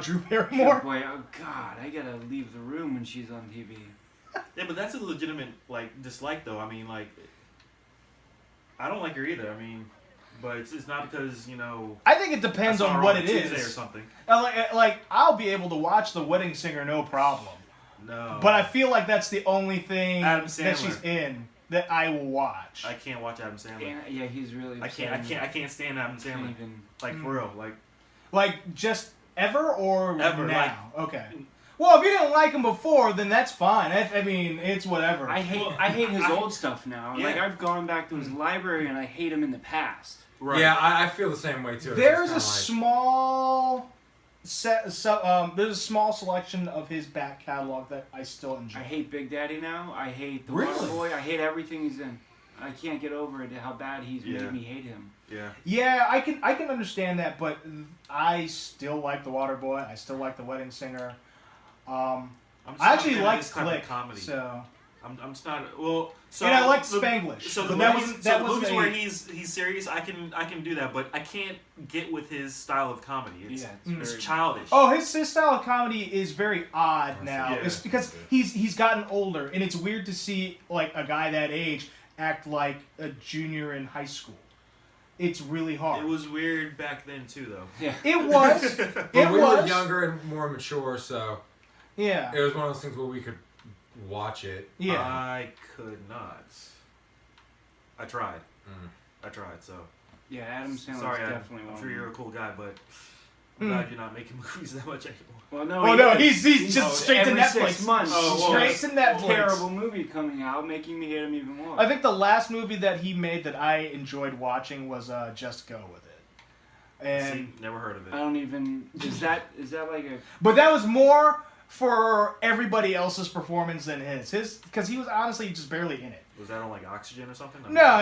Drew Barrymore. Boy, oh god, I gotta leave the room when she's on TV. Yeah, but that's a legitimate dislike though. I mean, I don't like her either. I mean, but it's not because I think it depends I saw on her what on it Tuesday is. or something. Like I'll be able to watch The Wedding Singer no problem. No. But I feel like that's the only thing Adam that she's Sandler. in that I will watch. I can't watch Adam Sandler. Yeah, he's really. I can't stand Adam Can't Sandler. even. Like for real. Like just ever or Ever, now? Okay. Well, if you didn't like him before, then that's fine. I mean, it's whatever. I hate his old stuff now. Yeah. Like I've gone back to his library and I hate him in the past. Right. Yeah, I feel the same way too. There's a It's small there's a small selection of his back catalog that I still enjoy. I hate Big Daddy now. I hate the Really? Waterboy. I hate everything he's in. I can't get over it how bad he's Yeah. made me hate him. Yeah. Yeah, I can understand that, but I still like The Waterboy. I still like The Wedding Singer. I'm just I not a actually fan of liked this type of Click, comedy. so I'm just not So and I liked the- Spanglish. So the that movies, was that so the was movies a- where he's serious, I can do that, but I can't get with his style of comedy. It's, Yeah, it's very. childish. Oh, his style of comedy is very odd now. Yeah. It's because he's gotten older, and it's weird to see like a guy that age act like a junior in high school. It's really hard. It was weird back then too, though. Yeah. It was. But It we was. were younger and more mature, so Yeah. it was one of those things where we could watch it. Yeah. I could not. I tried. Mm. I tried. So Yeah, Adam Sandler's sorry. definitely I'm one. sure you're a cool guy, but I'm glad you're not making movies that much anymore. Well, no. Oh no, he's just straight to every Netflix. 6 months. Straight to Netflix. Terrible movie coming out, making me hate him even more. I think the last movie that he made that I enjoyed watching was Just Go With It. And See, never heard of it. I don't even. Is that like a? but that was more for everybody else's performance than his because he was honestly just barely in it. Was that on like Oxygen or something? No.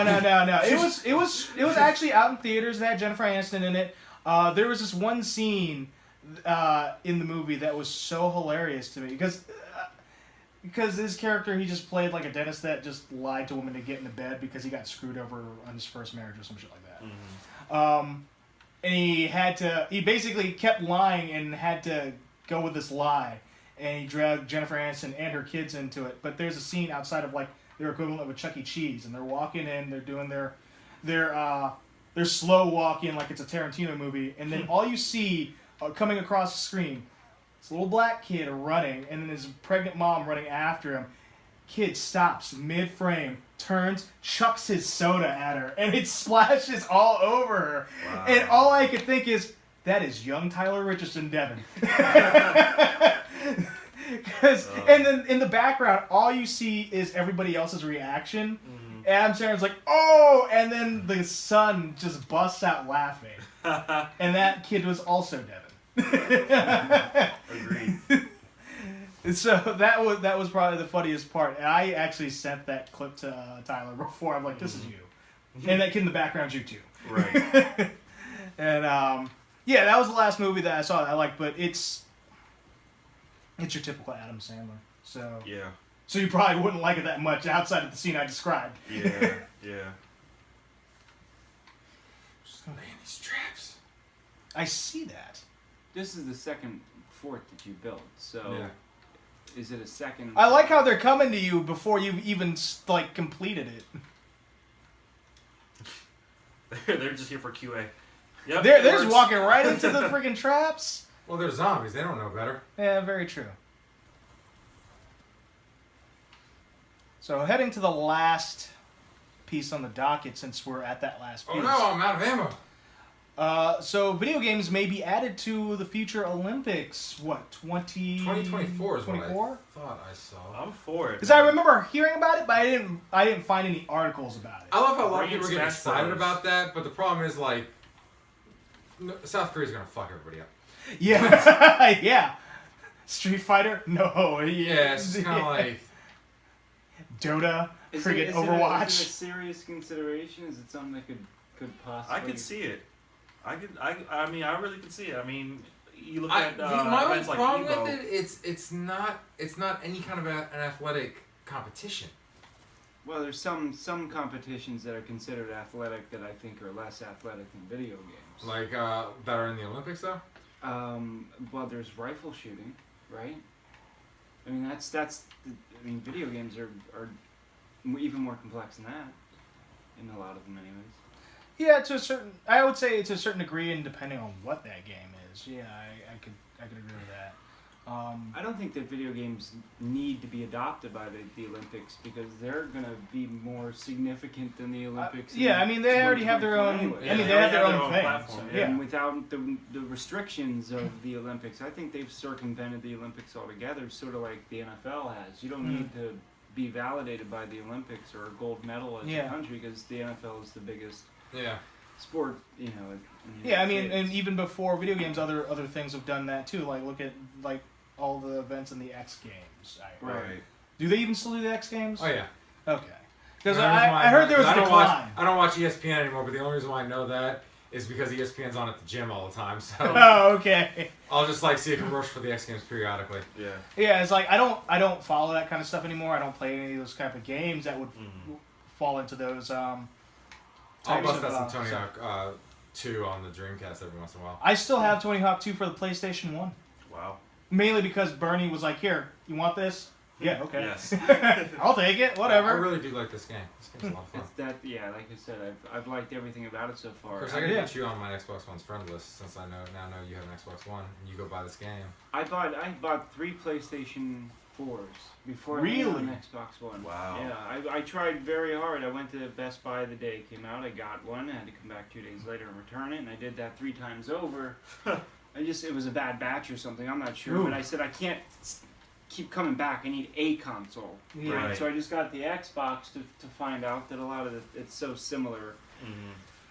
It was actually out in theaters and had Jennifer Aniston in it. There was this one scene in the movie that was so hilarious to me because his character, he just played like a dentist that just lied to women to get into bed because he got screwed over on his first marriage or some shit like that. Mm-hmm. And he basically kept lying and had to go with this lie, and he dragged Jennifer Aniston and her kids into it. But there's a scene outside of like their equivalent of a Chuck E. Cheese, and they're walking in, they're doing their slow walk in like it's a Tarantino movie, and then all you see coming across the screen, this little black kid running, and then his pregnant mom running after him. Kid stops mid-frame, turns, chucks his soda at her, and it splashes all over her. Wow. And all I could think is, that is young Tyler Richardson Devin. And then in the background, all you see is everybody else's reaction. Mm-hmm. Adam Sandler's like, oh! And then the son just busts out laughing. And that kid was also Devin. Agreed. So that was probably the funniest part. And I actually sent that clip to Tyler before. I'm like, this is you. And that kid in the background's you too. Right. And yeah, that was the last movie that I saw that I liked, but it's your typical Adam Sandler. So Yeah. So you probably wouldn't like it that much outside of the scene I described. Yeah. Just laying these traps. I see that. This is the second fort that you built, so Yeah. is it a second? I like how they're coming to you before you've even like completed it. They're just here for QA. Yep. They're just walking right into the freaking traps. Well, they're zombies. They don't know better. Yeah, very true. So heading to the last piece on the docket, since we're at that last piece. Oh no, I'm out of ammo. So video games may be added to the future Olympics. What, 2024 is what I 24? thought I saw. I'm for it. Because I remember hearing about it, but I didn't find any articles about it. I love how a lot of Bring people in are getting Smash excited Bros. about that, but the problem is like, South Korea's gonna fuck everybody up. Yeah, yeah. Street Fighter? No. Yeah, it's kind of like. Dota, Is friggin' it Overwatch. a serious consideration? Is it something that could possibly? I could see it. I mean, I really could see it. I mean, you look My at only events like problem Evo. with it, it's not any kind of an athletic competition. Well, there's some competitions that are considered athletic that I think are less athletic than video games. Like that are in the Olympics though. Well, there's rifle shooting, right? I mean, I mean, video games are even more complex than that, in a lot of them, anyways. Yeah, I would say to a certain degree, and depending on what that game is. Yeah, I could agree with that. I don't think that video games need to be adopted by the Olympics because they're going to be more significant than the Olympics. Yeah, I mean, they already have their own. Anyway. I mean, Yeah, they have their already own have thing. their own platform, so, yeah. And without the restrictions of the Olympics, I think they've circumvented the Olympics altogether, sort of like the NFL has. You don't need to be validated by the Olympics or a gold medal as a country because the NFL is the biggest sport, you know. In the Yeah, I United mean, States. and even before video games, other things have done that too. Like look at like all the events in the X Games. Right. Do they even still do the X Games? Oh yeah. Okay. Because The only reason why I heard there was a I don't decline. I don't watch ESPN anymore, but the only reason why I know that is because ESPN's on at the gym all the time. So Oh, okay. I'll just like see a commercial for the X Games periodically. Yeah. Yeah, it's like I don't follow that kind of stuff anymore. I don't play any of those type of games that would fall into those. I'll types bust of, out some Tony stuff. Hawk 2 on the Dreamcast every once in a while. I still have Tony Hawk 2 for the PlayStation 1. Wow. Mainly because Bernie was like, "Here, you want this? Yeah, okay. Yes. I'll take it. I Whatever." really do like this game. This game's a lot of fun. It's that, yeah, like I said, I've liked everything about it so far. Of course, I gotta get you on my Xbox One's friend list since I know you have an Xbox One and you go buy this game. I bought 3 PlayStation 4s before I Really? got an Xbox One. Wow. Yeah, I tried very hard. I went to Best Buy the day it came out. I got one. I had to come back 2 days later and return it, and I did that 3 times over. it was a bad batch or something. I'm not sure, Ooh. but I said I can't keep coming back. I need a console. Yeah. Right. So I just got the Xbox to find out that a lot of it's so similar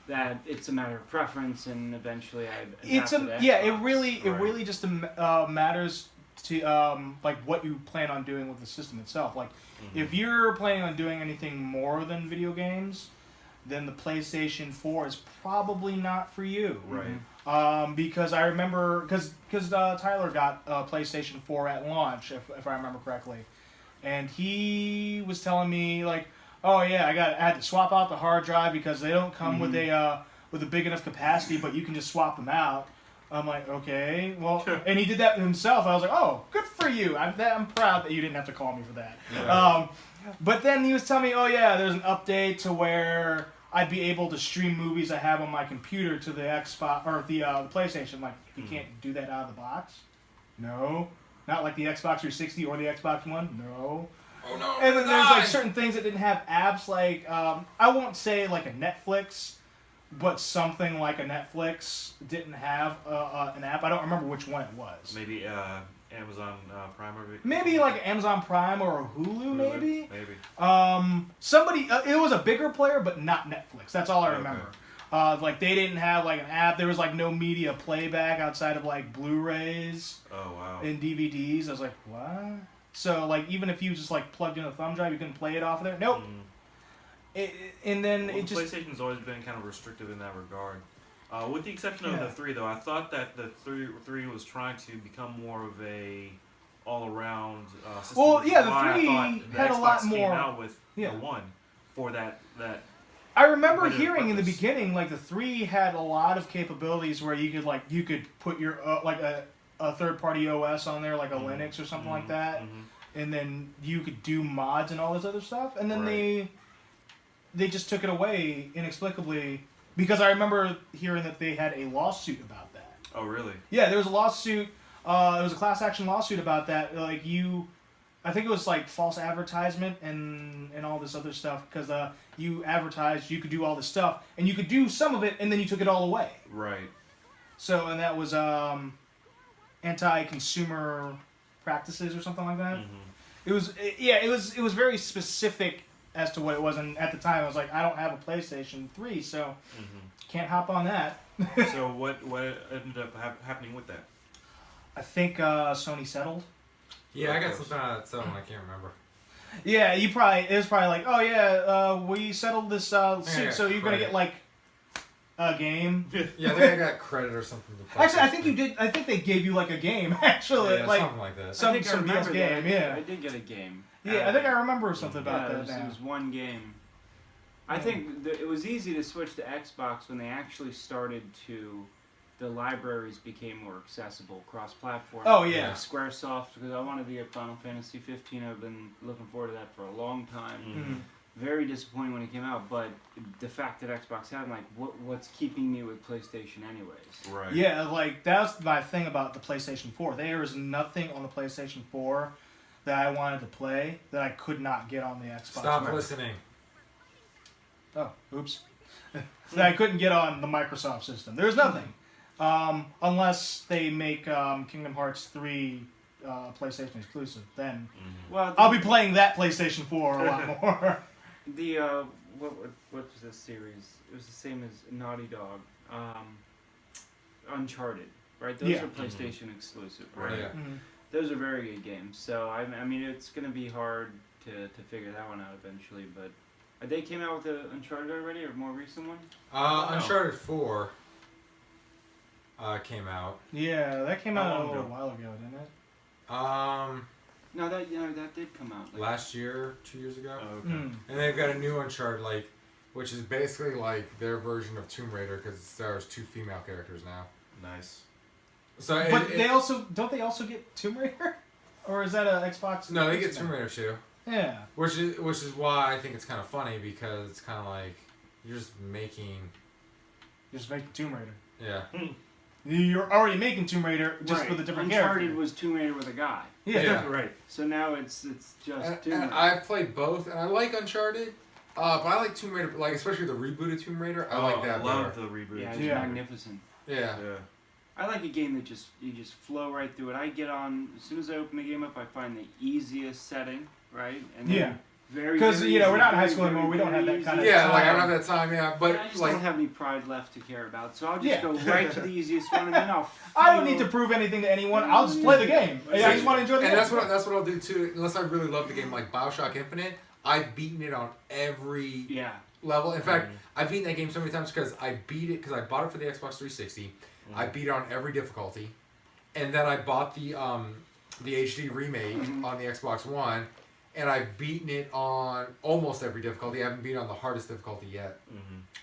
that it's a matter of preference, and eventually I It's adapted to yeah. Xbox. It Right. really just matters to like what you plan on doing with the system itself. Like if you're planning on doing anything more than video games, then the PlayStation 4 is probably not for you. Right. Because I remember because Tyler got a PlayStation 4 at launch, if I remember correctly, and he was telling me like, oh yeah, I had to swap out the hard drive because they don't come with a big enough capacity, but you can just swap them out. I'm like, okay, well, and he did that himself. I was like, oh, good for you. I'm proud that you didn't have to call me for that. Yeah. But then he was telling me, oh yeah, there's an update to where I'd be able to stream movies I have on my computer to the Xbox or the PlayStation. Like, you can't do that out of the box. No, not like the Xbox 360 or the Xbox One. No. Oh no! And then there's like certain things that didn't have apps. Like, I won't say like a Netflix, but something like a Netflix didn't have an app. I don't remember which one it was. Maybe Amazon Prime or Maybe like Amazon Prime or a Hulu, maybe. Maybe. Somebody, it was a bigger player, but not Netflix. That's all I remember. Like they didn't have like an app. There was like no media playback outside of like Blu-rays Oh wow. and DVDs. I was like, what? So like even if you just like plugged in a thumb drive, you couldn't play it off of there. Nope. And then Well, it just PlayStation's always been kind of restrictive in that regard. With the exception of Yeah. the 3, though, I thought that the 3 was trying to become more of a all-around system. Well, which is yeah, the why I 3 thought the had a Xbox lot came more- out with yeah. the 1 for that. I remember Limited hearing in the purpose. beginning, like the 3 had a lot of capabilities where you could put your like a third-party OS on there, like a Linux or something like that, and then you could do mods and all this other stuff. And then they just took it away inexplicably because I remember hearing that they had a lawsuit about that. Oh, really? Yeah, there was a lawsuit. It was a class action lawsuit about that. Like I think it was like false advertisement and all this other stuff because you advertised you could do all this stuff and you could do some of it and then you took it all away. Right. So and that was anti-consumer practices or something like that. It was it was very specific as to what it was, and at the time I was like, I don't have a PlayStation 3, so can't hop on that. So what ended up happening with that? I think Sony settled. Yeah, I got something out of that settlement. I can't remember. Yeah, it was probably like, oh yeah, we settled this suit, so you're gonna get like a game. Yeah, I think I got credit or something. Actually, I think you did. I think they gave you like a game. Actually, Yeah, like something like that. some I think I remember DS game. Yeah, I did get a game. yeah. I think I remember something about Yeah, that. it Now. was one game. I think it was easy to switch to Xbox when they actually started to. The libraries became more accessible cross-platform. Oh, yeah. Like SquareSoft, because I wanted to get Final Fantasy 15. I've been looking forward to that for a long time. Mhm. Very disappointing when it came out, but the fact that Xbox had, like, what's keeping me with PlayStation anyways? Right. Yeah, like that's my thing about the PlayStation 4. There is nothing on the PlayStation 4 that I wanted to play that I could not get on the Xbox. Stop One. listening. Oh, oops. That I couldn't get on the Microsoft system. There's nothing. Unless they make Kingdom Hearts 3 PlayStation exclusive. Then Well, I'll be playing that PlayStation 4 a lot more. the what was this series? It was the same as Naughty Dog, Uncharted, right? Those Yeah. are PlayStation exclusive, Right. right? Yeah. Mhm. Those are very good games. So I mean, it's gonna be hard to figure that one out eventually. But they came out with the Uncharted already, or more recent one? Uncharted 4 came out. Yeah, that came out How a long little ago? while ago, didn't it? No, that did come out. Like, Last year, 2 years ago. Oh, okay. Mm. And they've got a new Uncharted, which is basically like their version of Tomb Raider because it stars 2 female characters now. Nice. So But they also don't they also get Tomb Raider, or is that a Xbox? no, they get Tomb Raider too. Yeah. Which is why I think it's kind of funny because it's kind of like you're just making Just make Tomb Raider. yeah. You're already making Tomb Raider just right. with a different Uncharted character. was Tomb Raider with a guy. Yeah. Right. So now it's just And Tomb Raider. I've played both, and I like Uncharted, but I like Tomb Raider, especially the rebooted Tomb Raider. I like that I love better. the reboot. Yeah, it's Yeah. magnificent. Yeah. Yeah. I like a game that you just flow right through it. I get on as soon as I open the game up, I find the easiest setting, right? And then because we're not in high school anymore. We don't have that kind of Yeah, time. like I don't have that time. Yeah, but I just like don't have any pride left to care about, so I'll just go right to the easiest one, and then I don't need to prove anything to anyone. I'll just play the game. I just want to enjoy the game. And that's what I'll do too. Unless I really love the game, like BioShock Infinite, I've beaten it on every level. In fact, I've beaten that game so many times because I beat it because I bought it for the Xbox 360. I beat it on every difficulty, and then I bought the HD remake on the Xbox One. And I've beaten it on almost every difficulty. I haven't beaten it on the hardest difficulty yet.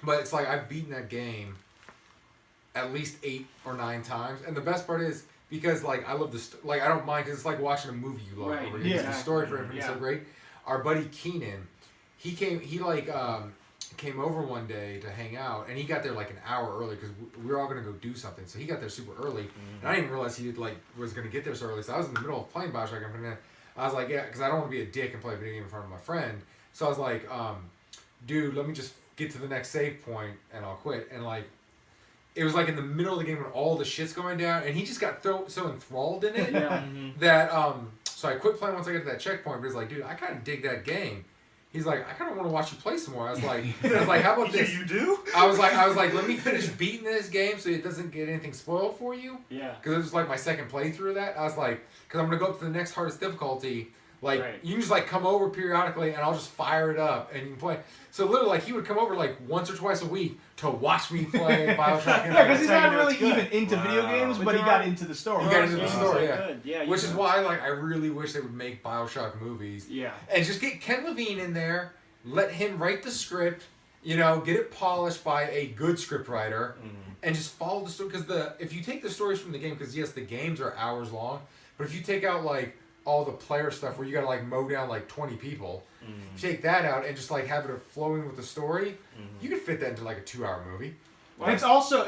But it's like I've beaten that game at least 8 or 9 times. And the best part is because like I love like I don't mind because it's like watching a movie you love. Right. The story for Infinite is so great. Our buddy Keenan, he came over one day to hang out, and he got there like an hour early because we were all gonna go do something. So he got there super early, and I didn't realize he was gonna get there so early. So I was in the middle of playing BioShock Infinite. I was like, yeah, because I don't want to be a dick and play a video game in front of my friend. So I was like, dude, let me just get to the next save point and I'll quit. And like, it was like in the middle of the game when all the shit's going down, and he just got so enthralled in it that so I quit playing once I got to that checkpoint. But he's like, dude, I kind of dig that game. He's like, I kind of want to watch you play some more. I was like, how about this? You do? I was like, let me finish beating this game so it doesn't get anything spoiled for you. Yeah. Because it was like my second playthrough of that. I was like, because I'm gonna go up to the next hardest difficulty. Like you can just like come over periodically, and I'll just fire it up, and you can play. So literally, like he would come over like once or twice a week to watch me play BioShock. Because he's not really even into video games, but he got into the story. He got into the story, yeah. Which is why, like, I really wish they would make BioShock movies. Yeah. And just get Ken Levine in there, let him write the script, get it polished by a good script writer, and just follow the story. Because if you take the stories from the game, because yes, the games are hours long, but if you take out like all the player stuff where you gotta like mow down like 20 people, take that out and just like have it flowing with the story, you could fit that into like a 2-hour movie. Well, it's also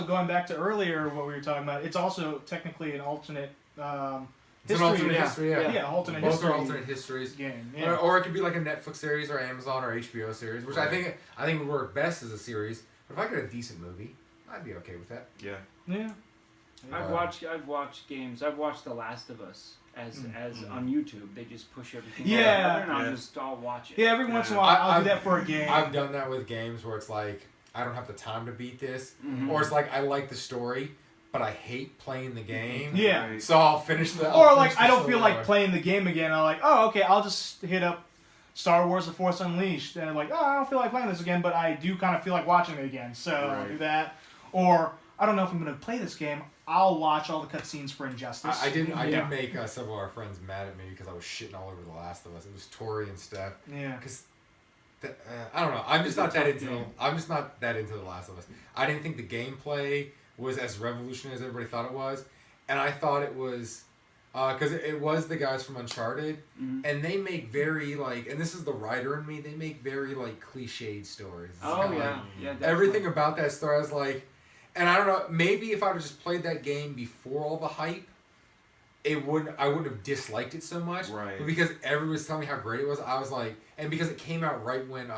going back to earlier what we were talking about. It's also technically an alternate It's an alternate history, yeah, alternate Both history. are alternate histories. Game, yeah. Or it could be like a Netflix series or Amazon or HBO series, which I think would work best as a series. But if I get a decent movie, I'd be okay with that. Yeah. Yeah. I've watched games. I've watched The Last of Us as on YouTube. They just push everything. Yeah. And I'll watch it. Yeah, every once in a while I'll do that for a game. I've done that with games where it's like I don't have the time to beat this, or it's like I like the story, but I hate playing the game. Yeah. So I'll finish the. I don't feel like playing the game again. I'm like, oh, okay, I'll just hit up Star Wars: The Force Unleashed, and I'm like, oh, I don't feel like playing this again, but I do kind of feel like watching it again. So I'll do that. Or I don't know if I'm going to play this game. I'll watch all the cutscenes for Injustice. I did make several of our friends mad at me because I was shitting all over The Last of Us. It was Tori and Steph. Yeah. Because I don't know. I'm just not that into. I'm just not that into The Last of Us. I didn't think the gameplay was as revolutionary as everybody thought it was, and I thought it was because it was the guys from Uncharted, and they make very like, and this is the writer in me. They make very like cliched stories. It's definitely. Everything about that story I was like. And I don't know, maybe if I would have just played that game before all the hype, I wouldn't have disliked it so much. Right. But because everyone was telling me how great it was, I was like, and because it came out right when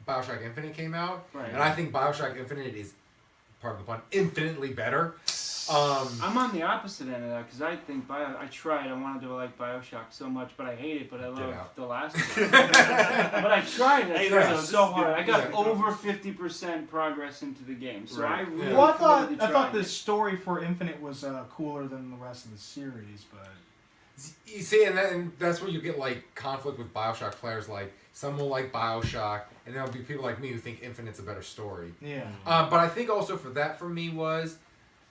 BioShock Infinite came out, and I think BioShock Infinite is, pardon the pun, infinitely better. I'm on the opposite end of that because I think I tried. I wanted to like BioShock so much, but I hate it. But I love The Last of Us. But I tried. I tried so hard. I got over 50% progress into the game. So I really. Well, I thought the story for Infinite was cooler than the rest of the series, but. You see, and that's where you get like conflict with BioShock players. Like some will like BioShock, and there'll be people like me who think Infinite's a better story. Yeah. But I think also for me was.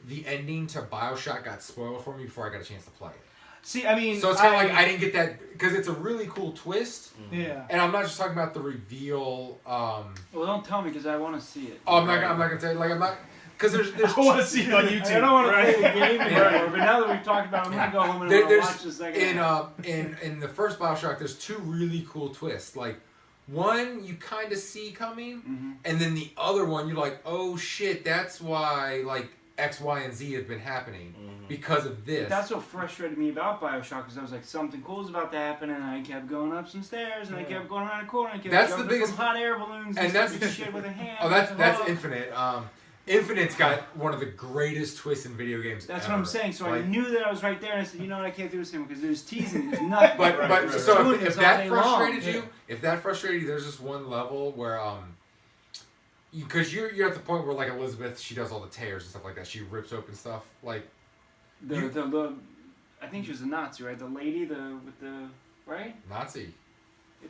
The ending to BioShock got spoiled for me before I got a chance to play it. See, I mean... So it's kind of like I didn't get that... Because it's a really cool twist. Yeah. And I'm not just talking about the reveal... Well, don't tell me because I want to see it. Oh, I'm not going to tell you. Like, I'm not... Because there's I want to see it on YouTube. I don't want to play the game anymore, but now that we've talked about it, I'm going to go home and watch the second in the first BioShock, there's 2 really cool twists. Like, one you kind of see coming, and then the other one you're like, oh shit, that's why, like... X, Y, and Z have been happening because of this. That's what frustrated me about BioShock because I was like, something cool is about to happen, and I kept going up some stairs, and I kept going around a corner, and I kept jumping from hot air balloons and that's shit with a hand. Oh, that's Infinite. Infinite's got one of the greatest twists in video games. That's ever. what I'm saying. So I Like, knew that I was right there, and I said, you know what, I can't do this anymore because there's teasing, there's nothing. But There's so doing if this all that day frustrated long. you, there's just one level where because you're at the point where like Elizabeth, she does all the tears and stuff like that. She rips open stuff like The I think she was a Nazi, right? The lady, with the right? Nazi.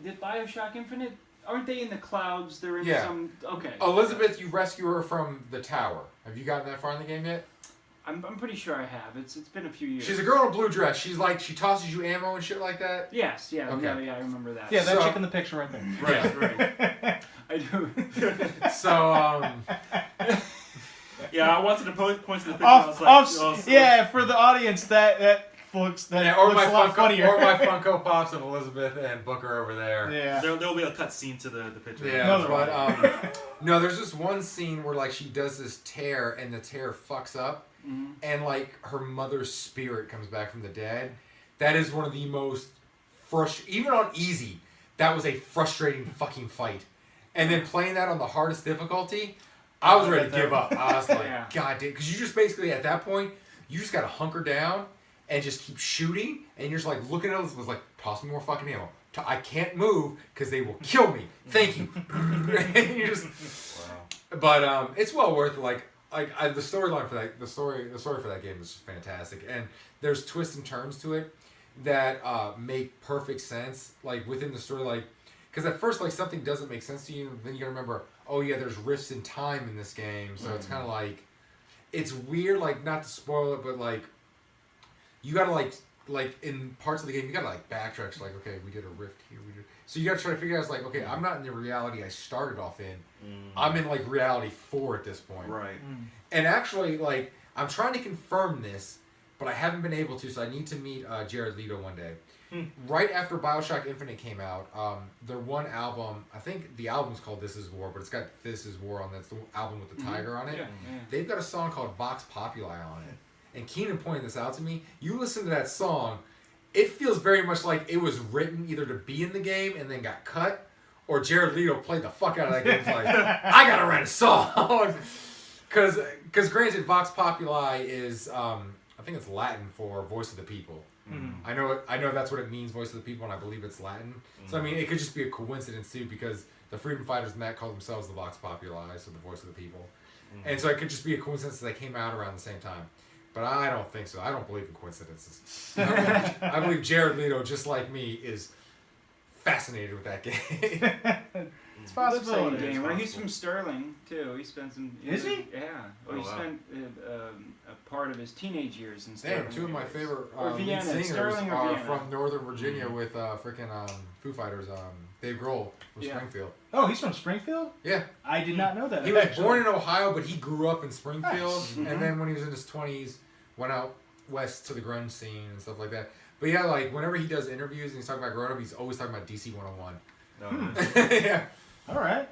Did BioShock Infinite? Aren't they in the clouds? They're in Yeah. some. Okay. Elizabeth, you rescue her from the tower. Have you gotten that far in the game yet? I'm pretty sure I have. It's been a few years. She's a girl in a blue dress. She's like she tosses you ammo and shit like that. Yes. Yeah. Okay. Yeah. I remember that. Yeah, that So- chick in the picture right there. Right. I do. So Yeah, I wanted to point to the picture. I was like, Yeah, for the audience, that looks or looks my a lot funnier. or my Funko Pops of Elizabeth and Booker over there. Yeah. There'll be a cut scene to the picture. Yeah, No, but no, there's just one scene where like she does this tear and the tear fucks up, and like her mother's spirit comes back from the dead. That is one of the most even on easy. That was a frustrating fucking fight, and then playing that on the hardest difficulty, I was ready to give up. I was like, Yeah. God damn, because you just basically at that point you just gotta hunker down and just keep shooting, and you're just like looking at Elizabeth like, toss me more fucking ammo. I can't move because they will kill me. Thank you. And you just, Wow. but it's well worth it. The storyline for that, the story for that game is just fantastic, and there's twists and turns to it that make perfect sense. Like within the story, like because at first like something doesn't make sense to you, then you gotta remember, oh yeah, there's rifts in time in this game, so it's kind of like it's weird. Like not to spoil it, but like you gotta like in parts of the game you gotta like backtrack. Like okay, we did a rift here, so you gotta try to figure out. It's like okay, I'm not in the reality I started off in. I'm in like reality 4 at this point. Right. And actually, like, I'm trying to confirm this, but I haven't been able to, so I need to meet Jared Leto one day. Right after BioShock Infinite came out, their one album, I think the album's called This Is War, but it's got This Is War on that's the album with the tiger on it. Yeah. They've got a song called Vox Populi on it. And Keenan pointed this out to me. You listen to that song, it feels very much like it was written either to be in the game and then got cut, or Jared Leto played the fuck out of that game. He's like, I gotta write a song. Because granted, Vox Populi is, I think it's Latin for voice of the people. I know that's what it means, voice of the people, and I believe it's Latin. So I mean, it could just be a coincidence too, because the freedom fighters and that call themselves the Vox Populi, so the voice of the people. And so it could just be a coincidence that they came out around the same time. But I don't think so. I don't believe in coincidences. I believe Jared Leto, just like me, is fascinated with that game. It's Looks like possible. a gamer. He's from Sterling too. He spent some. Is he? Yeah. Oh, He wow. spent a part of his teenage years in Sterling. Damn, two of my favorite Or lead Vienna, singers Sterling or are Vienna. from Northern Virginia with freaking Foo Fighters. Dave Grohl from Yeah. Springfield. Oh, he's from Springfield? Yeah, I did not know that. he was actually. born in Ohio, but he grew up in Springfield, Nice. and then when he was in his 20s, went out west to the grunge scene and stuff like that. But yeah, like whenever he does interviews and he's talking about growing up, he's always talking about DC 101. Yeah. All right.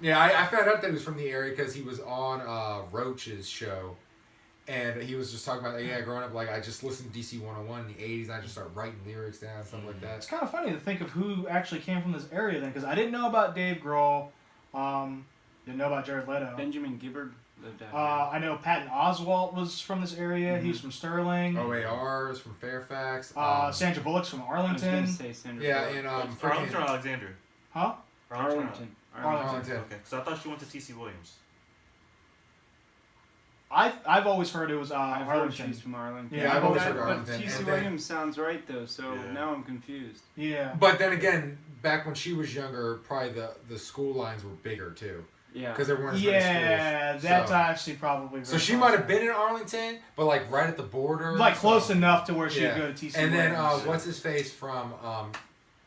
Yeah, I found out that he was from the area because he was on Roach's show, and he was just talking about, yeah, growing up, like, I just listened to DC 101 in the 80s, and I just started writing lyrics down and stuff like It's that. kind of funny to think of who actually came from this area then, because I didn't know about Dave Grohl. Didn't know about Jared Leto. Benjamin Gibbard lived out I know Patton Oswalt was from this area. He's from Sterling. OAR is from Fairfax. Sandra Bullock's from there. I was Arlington. gonna say Sandra Yeah, Bullock. and Arlington or Alexandria? Huh? Arlington. Arlington. Okay, so I thought she went to T.C. Williams. I've always heard it was I've heard Arlington. she's from Arlington. Yeah, I've always heard But Arlington. T.C. And then- Williams sounds right though, so Yeah. now I'm confused. Yeah. But then again, back when she was younger, probably the school lines were bigger too, Yeah. because there weren't as many Yeah, schools. that's So- actually probably. So very she might have possible. been in Arlington, but like right at the border. like close so- enough to where she Yeah. could go to TC. And then Williams. what's his face from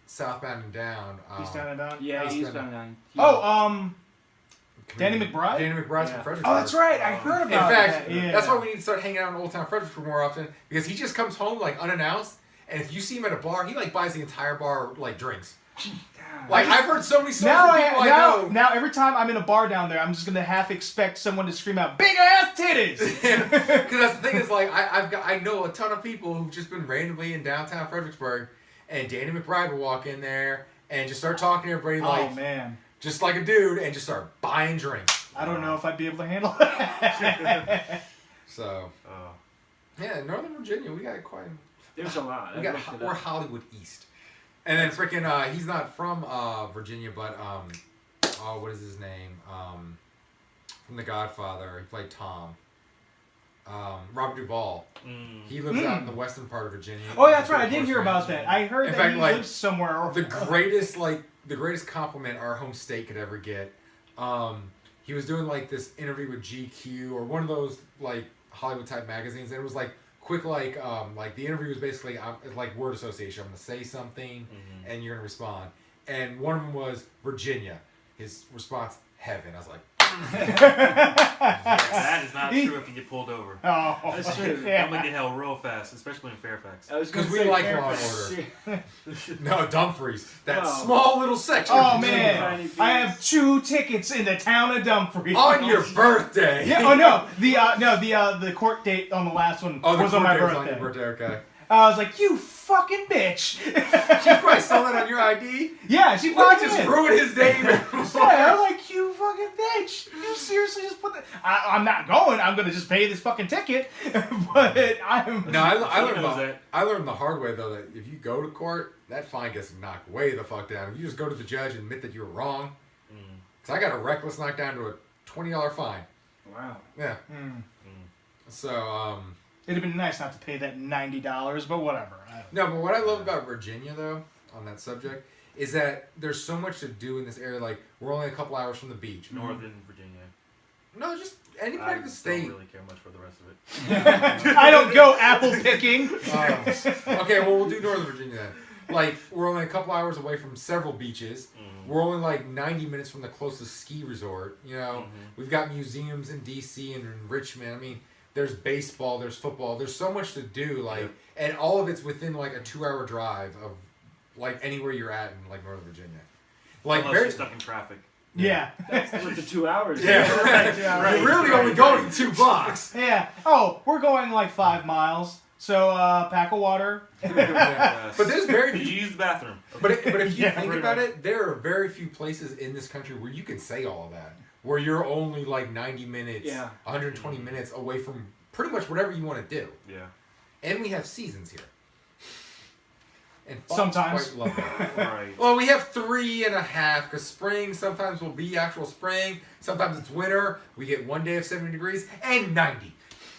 Southbound and Down? He's down and down. Yeah, he's Been- been Oh, Danny McBride? Danny McBride's Yeah. from Fredericksburg. Oh, that's right. I heard In about fact, that. Yeah. that's why we need to start hanging out in Old Town Fredericksburg more often, because he just comes home like unannounced, and if you see him at a bar, he like buys the entire bar like drinks. Like I've heard so many stories Now, from people I know. now every time I'm in a bar down there, I'm just gonna half expect someone to scream out "big ass titties." Because that's the thing is like I know a ton of people who've just been randomly in downtown Fredericksburg, and Danny McBride will walk in there and just start talking to everybody like Oh man. just like a dude and just start buying drinks. I don't know if I'd be able to handle that. So, yeah, Northern Virginia, we got quite. There's a lot. We're Hollywood East, and then freaking he's not from Virginia, but what is his name? From The Godfather, he played Tom. Robert Duvall. He lives out in the western part of Virginia. Oh, that's right. I did hear about that. I heard that he lives somewhere. The greatest compliment our home state could ever get. He was doing like this interview with GQ or one of those like Hollywood type magazines, and it was like quick the interview was basically like word association. I'm gonna say something, and you're gonna respond. And one of them was Virginia. His response, heaven. I was like. That is not true if you get pulled over. Oh, that's true. I'm gonna get held real fast, especially in Fairfax. Because we like law and order. No, Dumfries. That small little section. Oh man, I have 2 tickets in the town of Dumfries on your birthday. Yeah. Oh no, the court date on the last one was on my birthday. On your birthday, okay. I was like, you fucking bitch. She probably saw that on your ID. Yeah, she probably just ruined his day. Yeah, I was like, you fucking bitch. You seriously just put that... I'm not going. I'm going to just pay this fucking ticket. But I'm... No, I learned the hard way, though, that if you go to court, that fine gets knocked way the fuck down. If you just go to the judge and admit that you were wrong. Because I got a reckless knockdown to a $20 fine. Wow. Yeah. So, it'd have been nice not to pay that $90, but whatever. No, but what I love about Virginia, though, on that subject, is that there's so much to do in this area. Like, we're only a couple hours from the beach. Northern Virginia. No, just any part of the state. I don't really care much for the rest of it. I don't go apple picking. Okay, well, we'll do Northern Virginia then. Like, we're only a couple hours away from several beaches. We're only like 90 minutes from the closest ski resort. You know, we've got museums in D.C. and in Richmond. I mean, there's baseball, there's football, there's so much to do, like, and all of it's within like a 2-hour drive of like anywhere you're at in like Northern Virginia. Like, unless you're stuck in traffic. Yeah. That's with the 2 hours. Yeah, right. You're really only going 2 blocks. Yeah. Oh, we're going like 5 miles. So, pack of water. But there's very few... Did you use the bathroom? But if you think about it, there are very few places in this country where you can say all of that. Where you're only like 90 minutes, 120 minutes away from pretty much whatever you want to do. Yeah. And we have seasons here. And sometimes. Quite love that. Right. Well, we have 3.5 because spring sometimes will be actual spring. Sometimes it's winter. We get one day of 70 degrees and 90.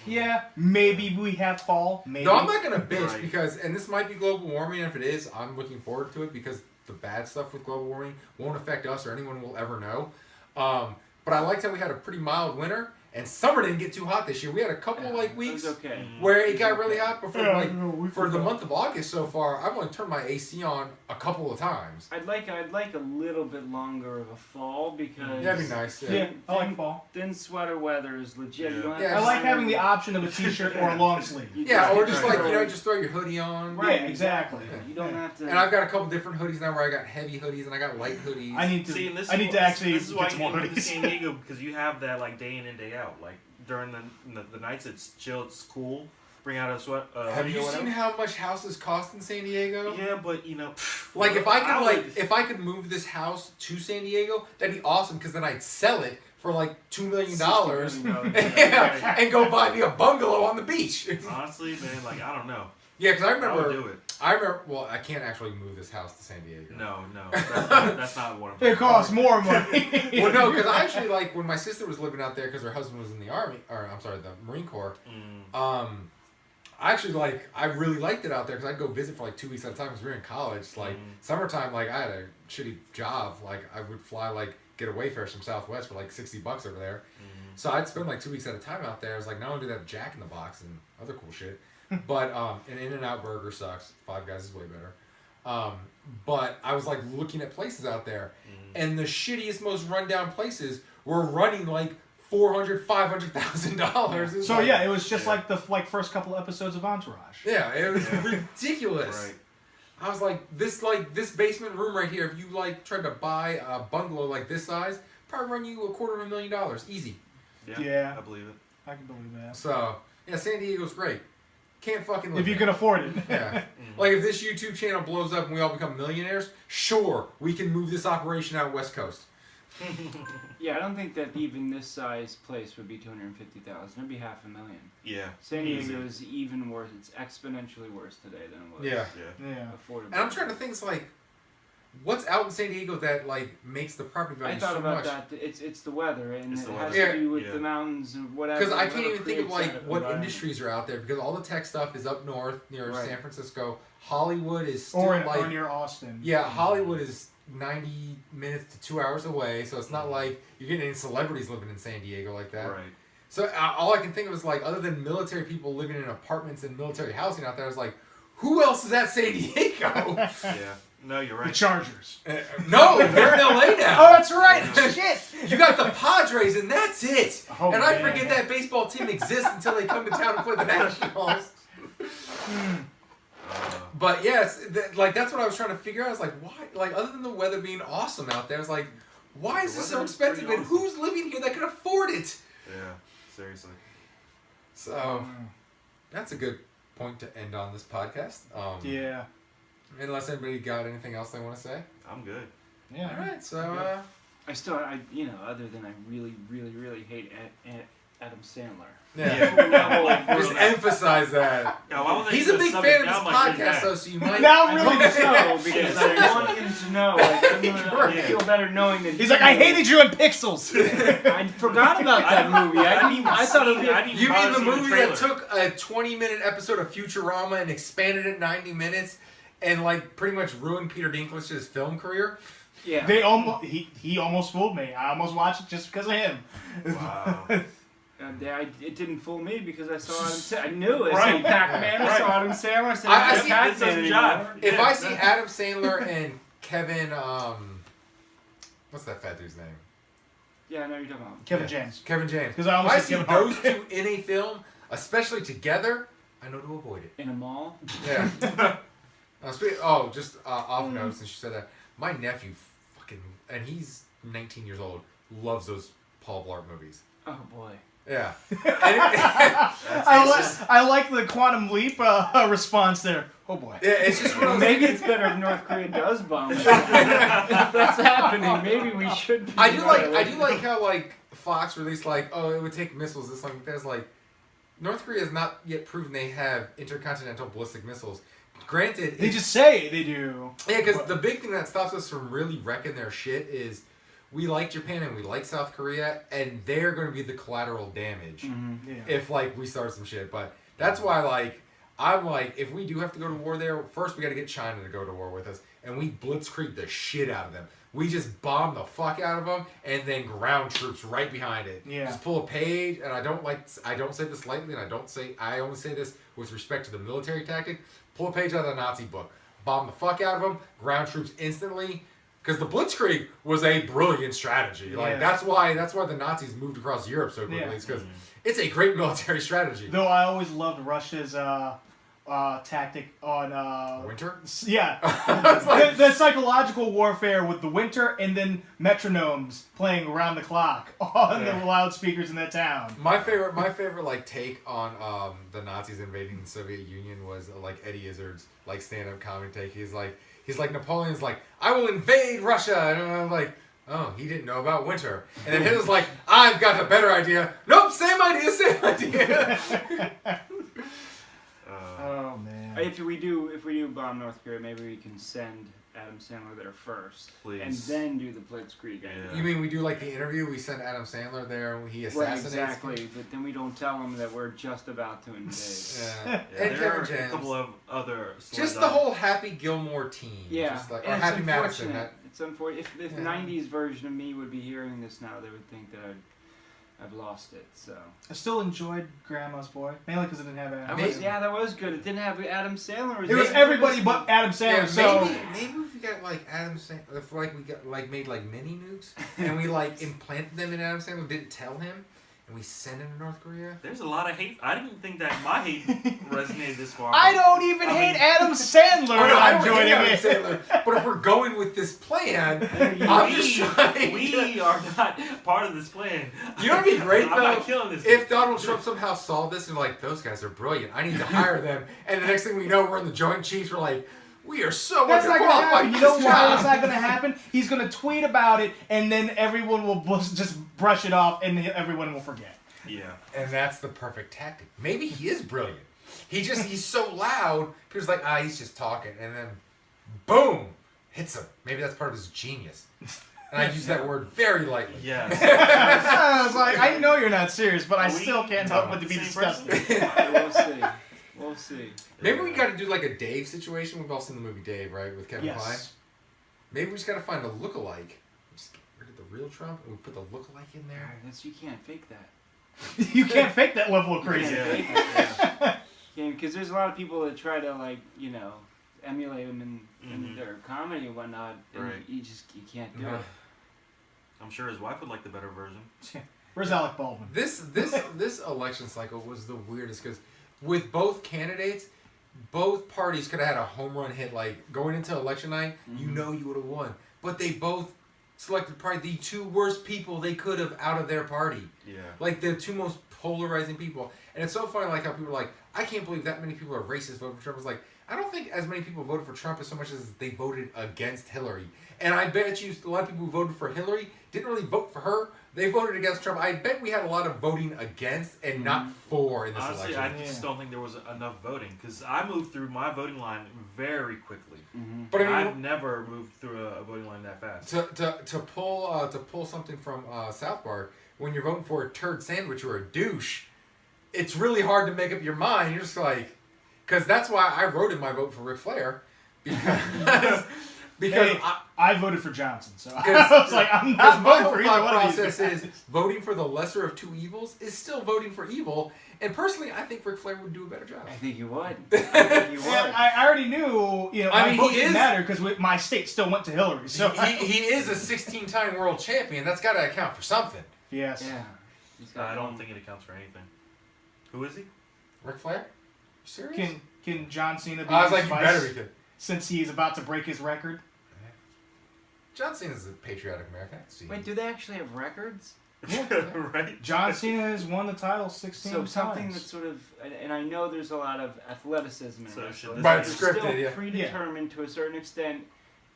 Yeah, maybe we have fall. Maybe. No, I'm not going to bitch because, and this might be global warming, and if it is, I'm looking forward to it because the bad stuff with global warming won't affect us or anyone will ever know. But I liked how we had a pretty mild winter, and summer didn't get too hot this year. We had a couple weeks where it got really hot, but for the month of August so far, I've only turned my AC on a couple of times. I'd like a little bit longer of a fall because that'd be nice. Yeah, I like fall. Thin sweater weather is legit. Yeah. I like having the option of a t-shirt or a long sleeve. Yeah, or just like just throw your hoodie on. Right, exactly. Yeah. You don't have to. And I've got a couple different hoodies now where I got heavy hoodies and I got light hoodies. I need to actually this is why get some more you move to hoodies. San Diego because you have that like day in and day out. Like during the nights it's chill, it's cool. Bring out a sweat. Have you seen how much houses cost in San Diego? Yeah, but you know, like if I could move this house to San Diego, that'd be awesome because then I'd sell it for like $2 million and go buy me a bungalow on the beach. Honestly, man, like I don't know. Yeah, because I remember. I would do it. Well, I can't actually move this house to San Diego. No, that's not what I'm It costs more money. Well, no, because I actually like when my sister was living out there because her husband was in the army, or I'm sorry, the Marine Corps. I really liked it out there because I'd go visit for like 2 weeks at a time because we were in college. Like summertime, like I had a shitty job. Like I would fly get a Wayfare from Southwest for like $60 over there. So I'd spend like 2 weeks at a time out there. I was like, no, I want to do that Jack in the Box and other cool shit. But an In-N-Out burger sucks. Five Guys is way better. But I was like looking at places out there, and the shittiest, most rundown places were running like $400,000, $500,000. So yeah, it was just like the first couple episodes of Entourage. Yeah, it was ridiculous. Right. I was like this basement room right here. If you tried to buy a bungalow like this size, probably run you $250,000 easy. Yeah, I believe it. I can believe that. So yeah, San Diego's great. Can't fucking live if you there. can afford it. Yeah. Like if this YouTube channel blows up and we all become millionaires, sure, we can move this operation out West Coast. Yeah, I don't think that even this size place would be 250,000. It'd be $500,000. Yeah. San Diego is even worse. It's exponentially worse today than it was. Yeah. Yeah. Affordable. And I'm trying to think, it's like, what's out in San Diego that like makes the property value I thought so about much? that. It's the weather, and It's the it weather. has to do with Yeah. the mountains and whatever. Because I can't whatever even think of creates like that what environment. industries are out there, because all the tech stuff is up north near Right. San Francisco. Hollywood is still Or like near Austin. yeah, Hollywood is 90 minutes to 2 hours away, so it's not like you're getting any celebrities living in San Diego like that. Right. So all I can think of is like, other than military people living in apartments and military housing out there, is like, who else is at San Diego? Yeah. No, you're The right. Chargers. No, they're in LA now. Oh, that's right. Shit. You got the Padres, and that's it. Oh, and I man. forget that baseball team exists until they come to town and play the Nationals. But yes, like that's what I was trying to figure out. I was like, why? Like, other than the weather being awesome out there, I was like, why is The this so weather is pretty expensive? And awesome. who's living here that can afford it? Yeah. Seriously. So that's a good point to end on this podcast. Yeah. Unless anybody got anything else they want to say. I'm good. Yeah. All right, so Other than I really, really, really hate Adam Sandler. yeah, just emphasize that. Yeah, why wasn't He's he a big subbing fan of this down like this podcast, guy? though, so you might. Now I really hope so, Yeah, because seriously. I want him to know. Like, I feel better knowing that He's like, I hated you in Pixels. I forgot about that movie. I thought it was. You mean the movie that took a 20-minute episode of Futurama and expanded it 90 minutes and like pretty much ruined Peter Dinklage's film career? Yeah. He almost fooled me. I almost watched it just because of him. Wow. It didn't fool me because I saw Adam Sandler. I knew it. I Right. saw Pac-Man. I Right. saw Adam Sandler. I said, I "It's see- Pac-Man this doesn't anymore." jive. If Yeah, I see that- Adam Sandler and Kevin, what's that fat dude's name? Yeah, I know you're talking about. Kevin Yeah. James. Kevin James. Because I If almost I said see Kevin Hart. those two in a film, especially together, I know to avoid it. In a mall. Yeah. Just off note, since you said that, my nephew and he's 19 years old, loves those Paul Blart movies. Oh boy. Yeah. I like the Quantum Leap response there. Oh boy. Yeah, it's just one of those Maybe it's better if North Korea does bomb. If that's happening, maybe we should. Be I do like how like Fox released like, oh, it would take missiles. This like there's like North Korea has not yet proven they have intercontinental ballistic missiles. Granted, They just say they do. yeah, because the big thing that stops us from really wrecking their shit is we like Japan and we like South Korea, and they're going to be the collateral damage Yeah. if like we start some shit. But that's why like I'm like, if we do have to go to war there, first we got to get China to go to war with us, and we blitzkrieg the shit out of them. We just bomb the fuck out of them, and then ground troops right behind it. Yeah. Just pull a page, and I don't say this lightly, and I only say this with respect to the military tactic. Pull a page out of the Nazi book, bomb the fuck out of them, ground troops instantly. Because the blitzkrieg was a brilliant strategy. Like Yeah. that's why the Nazis moved across Europe so quickly. Yeah. It's because it's a great military strategy. Though I always loved Russia's tactic on Winter? yeah It's like- the psychological warfare with the winter and then metronomes playing around the clock on Yeah. the loudspeakers in the town. My favorite like take on the Nazis invading the Soviet Union was like Eddie Izzard's like stand-up comedy take. He's like Napoleon's like, I will invade Russia, and I'm like, oh, he didn't know about winter. And then his was like, I've got a better idea. Nope, same idea. Oh man. If we do bomb North Korea, maybe we can send Adam Sandler there first, Please. and then do the blitzkrieg. Yeah. You mean we do like the interview? We send Adam Sandler there, and he Right, assassinates. exactly. But then we don't tell him that we're just about to invade. Yeah. Yeah, And there are Kevin a James. couple of other Just stories the out- whole Happy Gilmore team. Yeah, Just like, and or it's Happy Madison. unfortunate. It's unfortunate. If Yeah. 90s version of me would be hearing this now, they would think that I've lost it. So I still enjoyed Grandma's Boy, mainly because it didn't have Adam. Maybe- Sandler. that was good. It didn't have Adam Sandler. It was everybody but Adam Sandler. Yeah, so maybe if we got like Adam Sandler, if like we got like made like mini nukes and we like implanted them in Adam Sandler, didn't tell him, and we sent him to North Korea. There's a lot of hate. I didn't think that my hate resonated this far. I don't even hate Adam Sandler. Oh, no, I I'm don't hate joining Adam it. Sandler, but if we're going with this plan, I'm just trying. We are not part of this plan. You know what'd be great I'm not though? killing this. If Donald Trump somehow solved this and like, those guys are brilliant, I need to hire them, and the next thing we know, we're in the Joint Chiefs, we're like, We are so That's not gonna underqualified happen. for You know this why job." that's not gonna happen? He's gonna tweet about it, and then everyone will just brush it off, and everyone will forget. Yeah. And that's the perfect tactic. Maybe he is brilliant. He's so loud. People's like, he's just talking, and then, boom, hits him. Maybe that's part of his genius. And I use that word very lightly. Yes. I was like, I know you're not serious, but I Are we still can't help but talking to be the same person? disgusted. We'll see. We'll see. Maybe we got to do like a Dave situation. We've all seen the movie Dave, right, with Kevin Kline. Yes. Maybe we just got to find a lookalike. Just get rid of the real Trump, and we put the lookalike in there. You can't fake that. You can't fake that level of You crazy. can't fake it, yeah. Because there's a lot of people that try to emulate him in their comedy and whatnot, and Right. you can't do it. I'm sure his wife would like the better version. Where's Alec Baldwin? This election cycle was the weirdest because with both candidates, both parties could have had a home run hit. Like going into election night, you know you would have won, but they both selected probably the two worst people they could have out of their party. Yeah. Like the two most polarizing people. And it's so funny, like how people are like, I can't believe that many people are racist voting for Trump. It's like, I don't think as many people voted for Trump as so much as they voted against Hillary. And I bet you a lot of people who voted for Hillary didn't really vote for her. They voted against Trump. I bet we had a lot of voting against and not for in this Honestly, election. I just don't think there was enough voting because I moved through my voting line very quickly. But I mean, I've never moved through a voting line that fast. to pull something from South Park, when you're voting for a turd sandwich or a douche, it's really hard to make up your mind. You're just like, because that's why I wrote in my vote for Ric Flair, because Hey, I voted for Johnson, so I 'Cause- was like, I'm not my voting whole for either thought one of these process guys. is voting for the lesser of two evils is still voting for evil. And personally, I think Ric Flair would do a better job. I think you would. I think you would. And I already knew, I my mean, vote he didn't is- matter because my state still went to Hillary. So He is a 16-time world champion. That's got to account for something. yes, Yeah. He's got I don't one. think it accounts for anything. Who is he? Ric Flair? You serious? Can John Cena be I was his like, you vice better be good. since he's about to break his record? John Cena's a patriotic American. I can see. Wait, do they actually have records? Right? John Cena has won the title 16 So times. something that's sort of, and I know there's a lot of athleticism in So wrestling, should But it's it's scripted, still yeah. predetermined to a certain extent,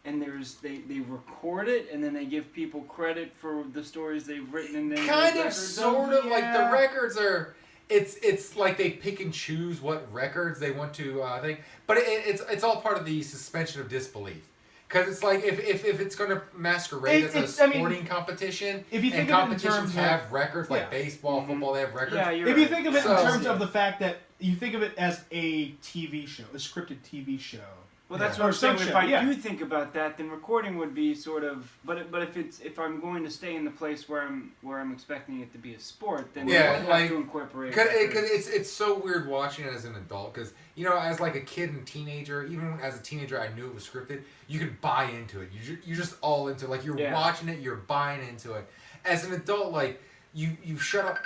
and they record it, and then they give people credit for the stories they've written, and then Kind make of, records sort of, like the yeah. records are. It's like they pick and choose what records they want to think, but it's all part of the suspension of disbelief. Because it's like if it's going to masquerade as a sporting competition, if you and think of it in competitions terms of- have records like yeah. baseball, football, they have records. Yeah, you're If you right. think of it So- in terms of the fact that you think of it as a TV show, a scripted TV show. Well, that's Yeah. what I'm Or some saying. If show, I yeah. do think about that, then recording would be sort of. But if I'm going to stay in the place where I'm expecting it to be a sport, then Yeah, I have like, to incorporate. Because records. it's so weird watching it as an adult. Because as like a kid and teenager, even as a teenager, I knew it was scripted. You could buy into it. You're just all into it. Like you're Yeah. watching it, you're buying into it. As an adult, like you shut up.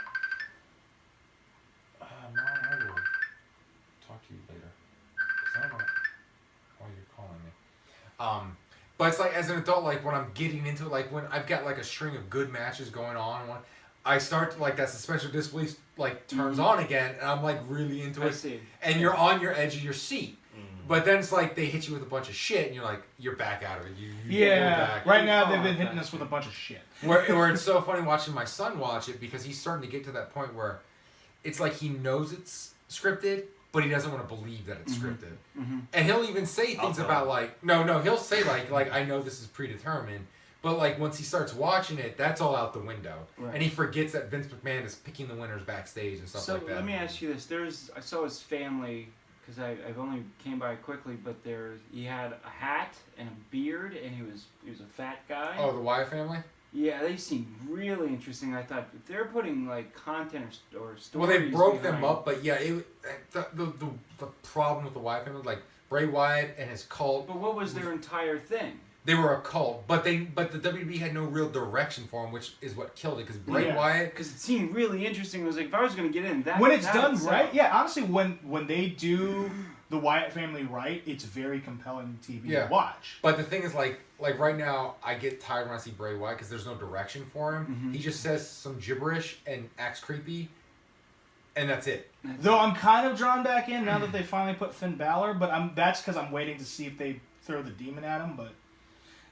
Mom, I will talk to you later. 'Cause I don't know why you're calling me. But it's like as an adult, like when I'm getting into it, like when I've got like a string of good matches going on, I start to, like that suspension of disbelief like turns on again, and I'm like really into I it. see. And you're on your edge of your seat. Mm. But then it's like they hit you with a bunch of shit, and you're back out of it. You go Yeah, back. right now Oh, they've been okay. hitting us with a bunch of shit. Where it's so funny watching my son watch it because he's starting to get to that point where it's like he knows it's scripted, but he doesn't want to believe that it's scripted. Mm-hmm. And he'll even say I'll things tell about him. like no, he'll say like I know this is predetermined, but like once he starts watching it, that's all out the window, Right. and he forgets that Vince McMahon is picking the winners backstage and stuff So like that. let me ask you this: I saw his family because I've only came by quickly, but he had a hat and a beard, and he was a fat guy. Oh, the Wyatt family. Yeah, they seem really interesting. I thought if they're putting like content or stories. Well, they broke them behind- up, but yeah, the problem with the Wyatt family, like Bray Wyatt and his cult, But what was their entire thing? they were a cult, but the WWE had no real direction for them, which is what killed it. Because Bray Yeah. Wyatt, Because it seemed really interesting. It was like if I was going to get in that. When it's that done itself- right, yeah, honestly, when they do the Wyatt family right, it's very compelling TV Yeah. to watch. but the thing is, like right now, I get tired when I see Bray Wyatt because there's no direction for him. Mhm. He just says some gibberish and acts creepy. and that's it. Though I'm kind of drawn back in now that they finally put Finn Balor, but that's because I'm waiting to see if they throw the demon at him. But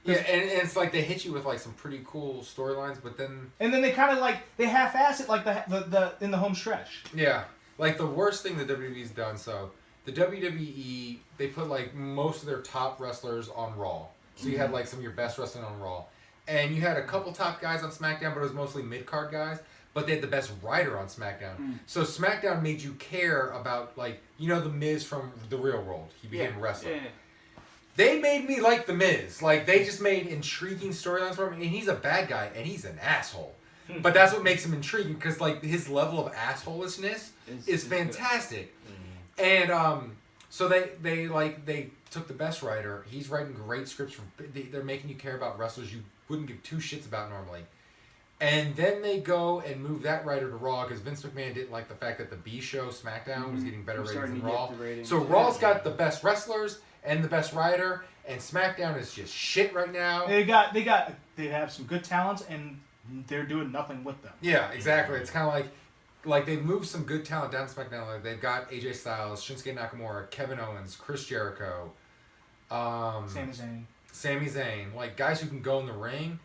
yeah, and it's like they hit you with like some pretty cool storylines, but then they kind of like they half-ass it like the in the home stretch. yeah, like the worst thing the WWE's done. So the WWE they put like most of their top wrestlers on Raw. So you had like some of your best wrestling on Raw, and you had a couple top guys on SmackDown, but it was mostly mid-card guys. But they had the best writer on SmackDown. So SmackDown made you care about, like, you know, The Miz from The Real World. He became a wrestler. Yeah. They made me like The Miz. Like, they just made intriguing storylines for him. And he's a bad guy, and he's an asshole. But that's what makes him intriguing, because, like, his level of assholishness is fantastic. And so they took the best writer. He's writing great scripts. They're making you care about wrestlers you wouldn't give two shits about normally. And then they go and move that writer to Raw because Vince McMahon didn't like the fact that the B show, SmackDown, was getting better ratings than Raw. So Raw's got the best wrestlers and the best writer, and SmackDown is just shit right now. They have some good talents, and they're doing nothing with them. Yeah, exactly. It's kind of like they've moved some good talent down to SmackDown. Like they've got AJ Styles, Shinsuke Nakamura, Kevin Owens, Chris Jericho, Sami Zayn, like guys who can go in the ring.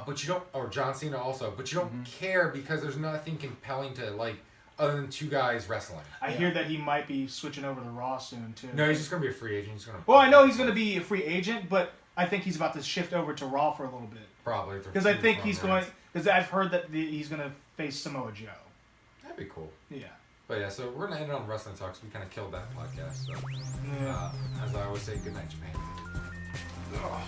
But you don't, or John Cena also, but you don't care because there's nothing compelling to, like, other than two guys wrestling. I hear that he might be switching over to Raw soon, too. No, he's just going to be a free agent. Well, I know he's going to be a free agent, but I think he's about to shift over to Raw for a little bit. Probably. Because I think he's going, because I've heard that he's going to face Samoa Joe. That'd be cool. Yeah. But yeah, so we're going to end it on Wrestling Talks. We kind of killed that podcast. So, as I always say, good night, Japan. Ugh.